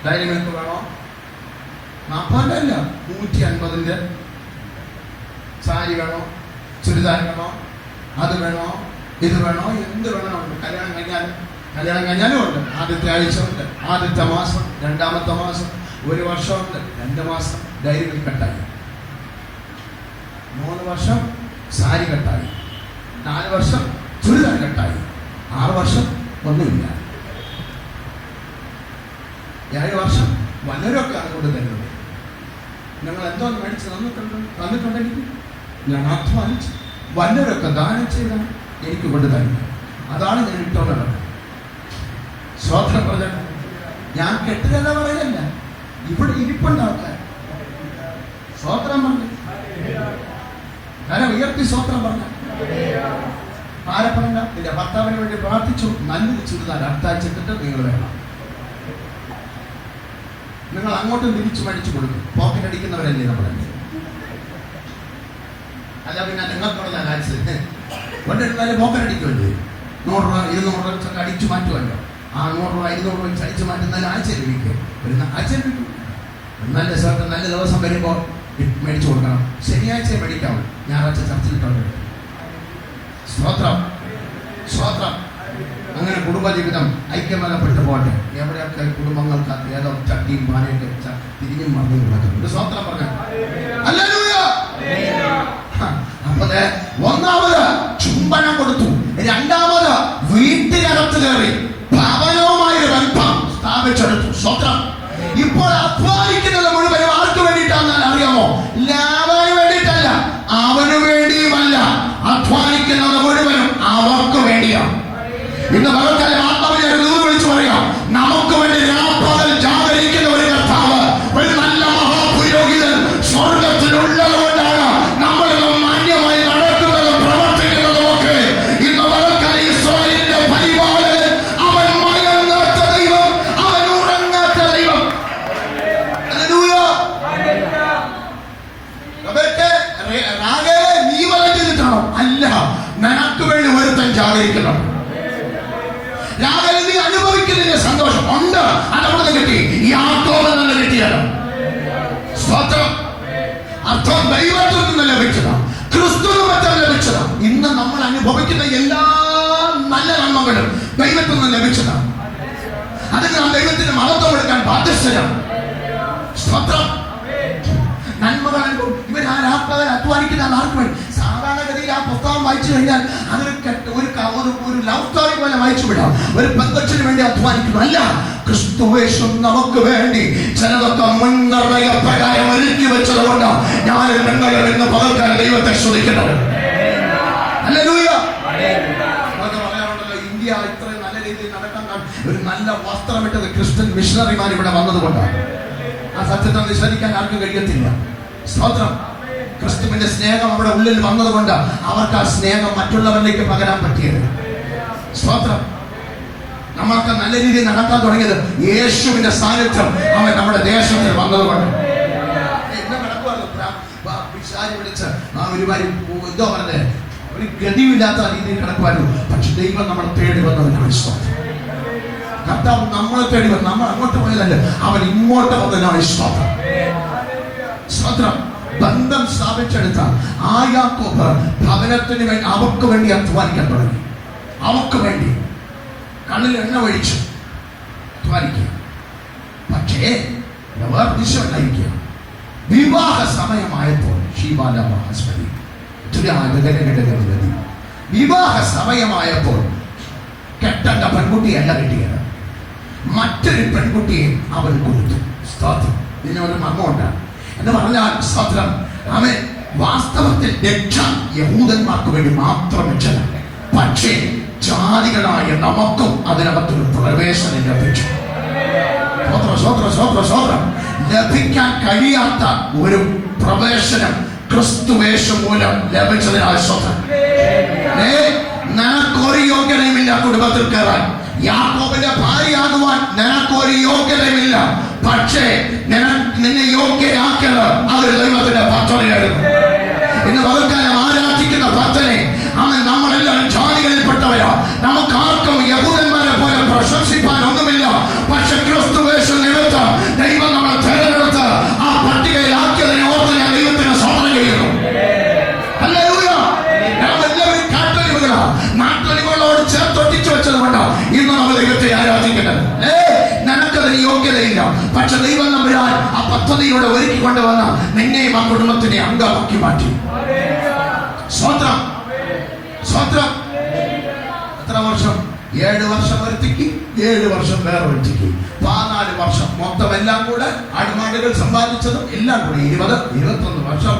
ഡയറി മിൽക്ക് വേണോ? 40 അല്ല 150 സാരി വേണോ? ചുരിദാർ വേണോ? അത് വേണോ? ഇത് വേണോ? എന്ത് വേണോ? കല്യാണം കഴിഞ്ഞാലും ഉണ്ട്. ആദ്യത്തെ ആഴ്ച ഉണ്ട്, ആദ്യത്തെ മാസം, 2ാമത്തെ മാസം, 1 വർഷമുണ്ട്, 2 മാസം ഡയറി മിൽക്ക് കട്ടായി, 3 വർഷം സാരി കട്ടായി, 4 വർഷം ചുരിദാർ കട്ടായി, 6 വർഷം ഒന്നുമില്ല, 7 വർഷം വല്ലവരൊക്കെ അതുകൊണ്ട് തരുന്നത്. ഞങ്ങൾ എന്തോ മേടിച്ച് തന്നിട്ടുണ്ടെങ്കിൽ ഞാൻ അധ്വാനിച്ച് വല്ലവരൊക്കെ ദാനം ചെയ്താണ് എനിക്ക് കൊണ്ട് തരുന്നത്. അതാണ് ഞാൻ ഇട്ടോണ്ടത്. സ്വതന്ത്രം പറഞ്ഞ ഞാൻ കെട്ടുകഥ പറയല്ല, ഇവിടെ ഇരിപ്പുണ്ടാക്കാൻ സ്വതന്ത്രം പറഞ്ഞു. കാരണം ഉയർത്തി സ്വതന്ത്രം പറഞ്ഞ ആരപ്പറഞ്ഞ നിന്റെ ഭർത്താവിന് വേണ്ടി പ്രാർത്ഥിച്ചു. നല്ലത് ചുരിദാർ അടുത്താഴ്ചിട്ടിട്ട് നിങ്ങൾ വേണം. നിങ്ങൾ അങ്ങോട്ടും തിരിച്ചു മേടിച്ചു കൊടുക്കും. പോക്കറ്റ് അടിക്കുന്നവരല്ലേ നമ്മളല്ലേ? അല്ല പിന്നെ നിങ്ങൾക്കുള്ള ആൻസർ കൊണ്ടിരുന്നാലും പോക്കറ്റ് അടിക്കുമല്ലേ? 100 രൂപ 200 രൂപ അടിച്ചു മാറ്റുമല്ലോ. ആ 100 രൂപ 200 രൂപ അടിച്ചു മാറ്റുന്നാലും ആഴ്ച ലഭിക്കും. ആഴ്ച ലഭിക്കും. നല്ല സ്ഥലത്ത് നല്ല ദിവസം വരുമ്പോൾ മേടിച്ചു കൊടുക്കണം. ശനിയാഴ്ച മേടിക്കാവും, ഞായറാഴ്ച ചർച്ചിലിട്ടുണ്ട്. സ്തോത്രം സ്തോത്രം. അങ്ങനെ കുടുംബജീവിതം ഐക്യമലപ്പെട്ടു പോട്ടെ. എവിടെയൊക്കെ കുടുംബങ്ങൾക്കകത്ത് ഏതോ ചട്ടിയും പാനയൊക്കെ തിരിഞ്ഞും മറിഞ്ഞും കിടക്കുന്നുണ്ട്. സ്തോത്രം പറഞ്ഞു. ഹല്ലേലൂയ. അപ്പൊ ഒന്നാമത് ചുംബനം കൊടുത്തു, 2ാമത് വീട്ടിനകത്ത് കയറി ഭവനവുമായി ഒരു ബന്ധം സ്ഥാപിച്ചെടുത്തു. സ്തോത്രം. ഇപ്പോൾ അധ്വാനിക്കുന്നത് മുഴുവൻ ആർക്ക് വേണ്ടിയിട്ടാണെന്ന് അറിയാമോ? ലാഭന് വേണ്ടിയിട്ടല്ല, അവന് വേണ്ടിയുമല്ല, ഇന്ന് പകൽക്കാലം ആത്മാവിനെ വിളിച്ചു പറയാം, നമുക്ക് വേണ്ടി രാപ്പകൽ ജാഗരിക്കുന്ന ഒരു കർത്താവ്, ഒരു നല്ല മഹാപുരോഹിതൻ സ്വർഗത്തിലുള്ളത് കൊണ്ടാണ് നമ്മളിത് മാന്യമായി നടക്കുന്നതും പ്രവർത്തിക്കുന്നതും ഒക്കെ. ഇന്ന് പകൽക്കാലം ഇസ്രായേലിന്റെ പരിപാലകൻ, അവൻ മയങ്ങാത്ത ദൈവം, അവൻ ഉറങ്ങാത്ത ദൈവം. നീ വളർത്തിട്ടാണോ? അല്ല, നിനക്ക് വേണ്ടി ഒരുത്തൻ ജാഗരിക്കണം. രാവിലെ നീ അനുഭവിക്കുന്നതിന്റെ സന്തോഷം ഉണ്ട്, അതവിടെ കിട്ടി. യാക്കോബിൽ നിന്ന് കിട്ടിയത് സ്തോത്രം. അർത്ഥം ദൈവത്തിൽ നിന്ന് ലഭിച്ചതാണ്, ക്രിസ്തുവിൽ ലഭിച്ചതാണ്. ഇന്ന് നമ്മൾ അനുഭവിക്കുന്ന എല്ലാ നല്ല നന്മകളും ദൈവത്തിൽ നിന്ന് ലഭിച്ചതാണ്. അതിന് നാം ദൈവത്തിന് മഹത്വം എടുക്കാൻ ബാധ്യസ്ഥരാണ്. സ്തോത്രം. നന്മകൾ ഇവർ ആ രാപ്പകൽ അധ്വാനിക്കുന്ന ആർക്ക് വേണ്ടി? സാധാരണഗതിയിൽ ആ പുസ്തകം വായിച്ചു കഴിഞ്ഞാൽ അതൊരു ഒരു ലവ് സ്റ്റോറി പോലെ വായിച്ചു വിടാം. ഒരു പെങ്കൊച്ചിന് വേണ്ടി അധ്വാനിക്കുന്നു. അല്ല, ക്രിസ്തുവേശം നമുക്ക് വേണ്ടി ചിലതൊക്കെ മുൻനിർണയ പ്രകാരം ഒരുക്കി വെച്ചത് കൊണ്ട് ഞാൻ നിങ്ങൾ എന്ന് പകർക്കാൻ ദൈവത്തെ ശ്രദ്ധിക്കുന്നത്. ഹല്ലേലൂയ. പറയാറുണ്ടല്ലോ, ഇന്ത്യ ഇത്രയും നല്ല രീതിയിൽ നടക്കാൻ ഒരു നല്ല വസ്ത്രമിട്ടത് ക്രിസ്ത്യൻ മിഷണറിമാർ ഇവിടെ വന്നതുകൊണ്ടാണ്. ആ സത്യത്തെ നിഷേധിക്കാൻ ആർക്കും കഴിയത്തില്ല. സ്തോത്രം. ക്രിസ്തുവിന്റെ സ്നേഹം അവിടെ ഉള്ളിൽ വന്നതുകൊണ്ട് അവർക്ക് ആ സ്നേഹം മറ്റുള്ളവരിലേക്ക് പകരാൻ പറ്റിയത്. സ്തോത്രം. നമ്മൾക്ക് നല്ല രീതിയിൽ നടക്കാൻ തുടങ്ങിയത് യേശുവിന്റെ സാന്നിധ്യം അവൻ നമ്മുടെ ദേശത്തിൽ വന്നതുകൊണ്ട്. വിളിച്ച് എന്തോ പറഞ്ഞത് ഒരു ഗതിയില്ലാത്ത രീതിയിൽ കിടക്കുമായിരുന്നു. പക്ഷെ ദൈവം നമ്മളെ തേടി വന്നതിനാണ്. സ്തോത്രം. കർത്താവ് നമ്മളെ തേടി വന്നു. നമ്മൾ അങ്ങോട്ട് പോയതല്ല, അവൻ ഇങ്ങോട്ട് വന്നതിനാണ്. സ്തോത്രം. സ്തോത്രം. ബന്ധം സ്ഥാപിച്ചെടുത്ത ആ യാക്കോബ് ഭവനത്തിന് വേണ്ടി അവർക്ക് വേണ്ടി അധ്വാനിക്കാൻ തുടങ്ങി. അവർക്ക് വേണ്ടി കണ്ണിൽ എണ്ണ ഒഴിച്ചു അധ്വാനിക്കുക. പക്ഷേ ദിശയിക്കുക. വിവാഹ സമയമായപ്പോൾ വിവാഹ സമയമായപ്പോൾ കെട്ടേണ്ട പെൺകുട്ടിയല്ല കിട്ടിയത്, മറ്റൊരു പെൺകുട്ടിയെ അവൾ കൊടുത്തു. സ്തോത്രം. ഇതിനൊരു മർമ്മമുണ്ട് എന്ന് പറഞ്ഞാൽ സ്തോത്രം. അവൻ വാസ്തവത്തിൽ രക്ഷ യഹൂദന്മാർക്ക് വേണ്ടി മാത്രം രക്ഷനല്ല, പക്ഷേ ജാതികളായ നമുക്കും അതിനകത്തൊരു പ്രവേശനം ലഭിച്ചു. ലഭിക്കാൻ കഴിയാത്ത ഒരു പ്രവേശനം ക്രിസ്തുവേശം മൂലം ലഭിച്ചതിനാൽ സ്വന്തം. നിനക്കൊരു യോഗ്യതയുമില്ല കുടുംബത്തിൽ കയറാൻ. യാക്കോബിന്റെ ഭാര്യയാകുവാൻ നിനക്കൊരു യോഗ്യതയുമില്ല. പക്ഷേ നിന്നെ യോഗ്യരാക്കിയത് അതൊരു ദൈവത്തിന്റെ പദ്ധതിയായിരുന്നു. ഇന്ന് പകൽക്കാലം ആരാധിക്കുന്ന പദ്ധതി അവൻ നമ്മളെല്ലാവരും ജാതികളിൽപ്പെട്ടവരാ. നമുക്ക് ആർക്കും യഹൂദന്മാരെ പോലെ പ്രശംസിപ്പാൻ ഒന്നുമില്ല. പക്ഷെ ക്രിസ്തുവേശം നിമിത്തം ദൈവം നമ്മളെ തെരഞ്ഞെടുത്ത് ആ പട്ടികയിലാക്കിയതിനെ ഓർത്ത് ഞാൻ ദൈവത്തിന് സ്തോത്രം ചെയ്യുന്നു. ഹല്ലേലൂയ. എല്ലാവരും നാട്ടൊലികളോട് ചേർത്തൊട്ടിച്ചു വെച്ചത് കൊണ്ട് ഇന്ന് നമ്മൾ ദൈവത്തെ ആരാധിക്കുന്നത്. നിനക്കതിന് യോഗ്യതയില്ല, പക്ഷെ ദൈവം നമ്പുരാൻ ആ പദ്ധതിയോടെ ഒരുക്കി കൊണ്ടുവന്ന നിന്നെയും ആ കുടുംബത്തിനെ അംഗമാക്കി മാറ്റി. സ്തോത്രം. സ്തോത്രം. എത്ര വർഷം? 7 വർഷം ഒരുത്തിക്ക്, 7 വർഷം വേറെ ഒരുത്തിക്ക്, 14 വർഷം. മൊത്തം എല്ലാം കൂടെ ആടുമാടുകൾ സമ്പാദിച്ചതും എല്ലാം കൂടെ 20-21 വർഷം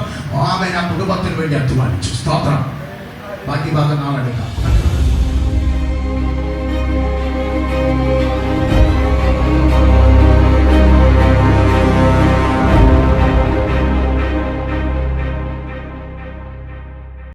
ആമേൻ ആ കുടുംബത്തിന് വേണ്ടി അധ്വാനിച്ചു. സ്തോത്രം. ബാക്കി ഭാഗം നാളെ എടുക്കാം.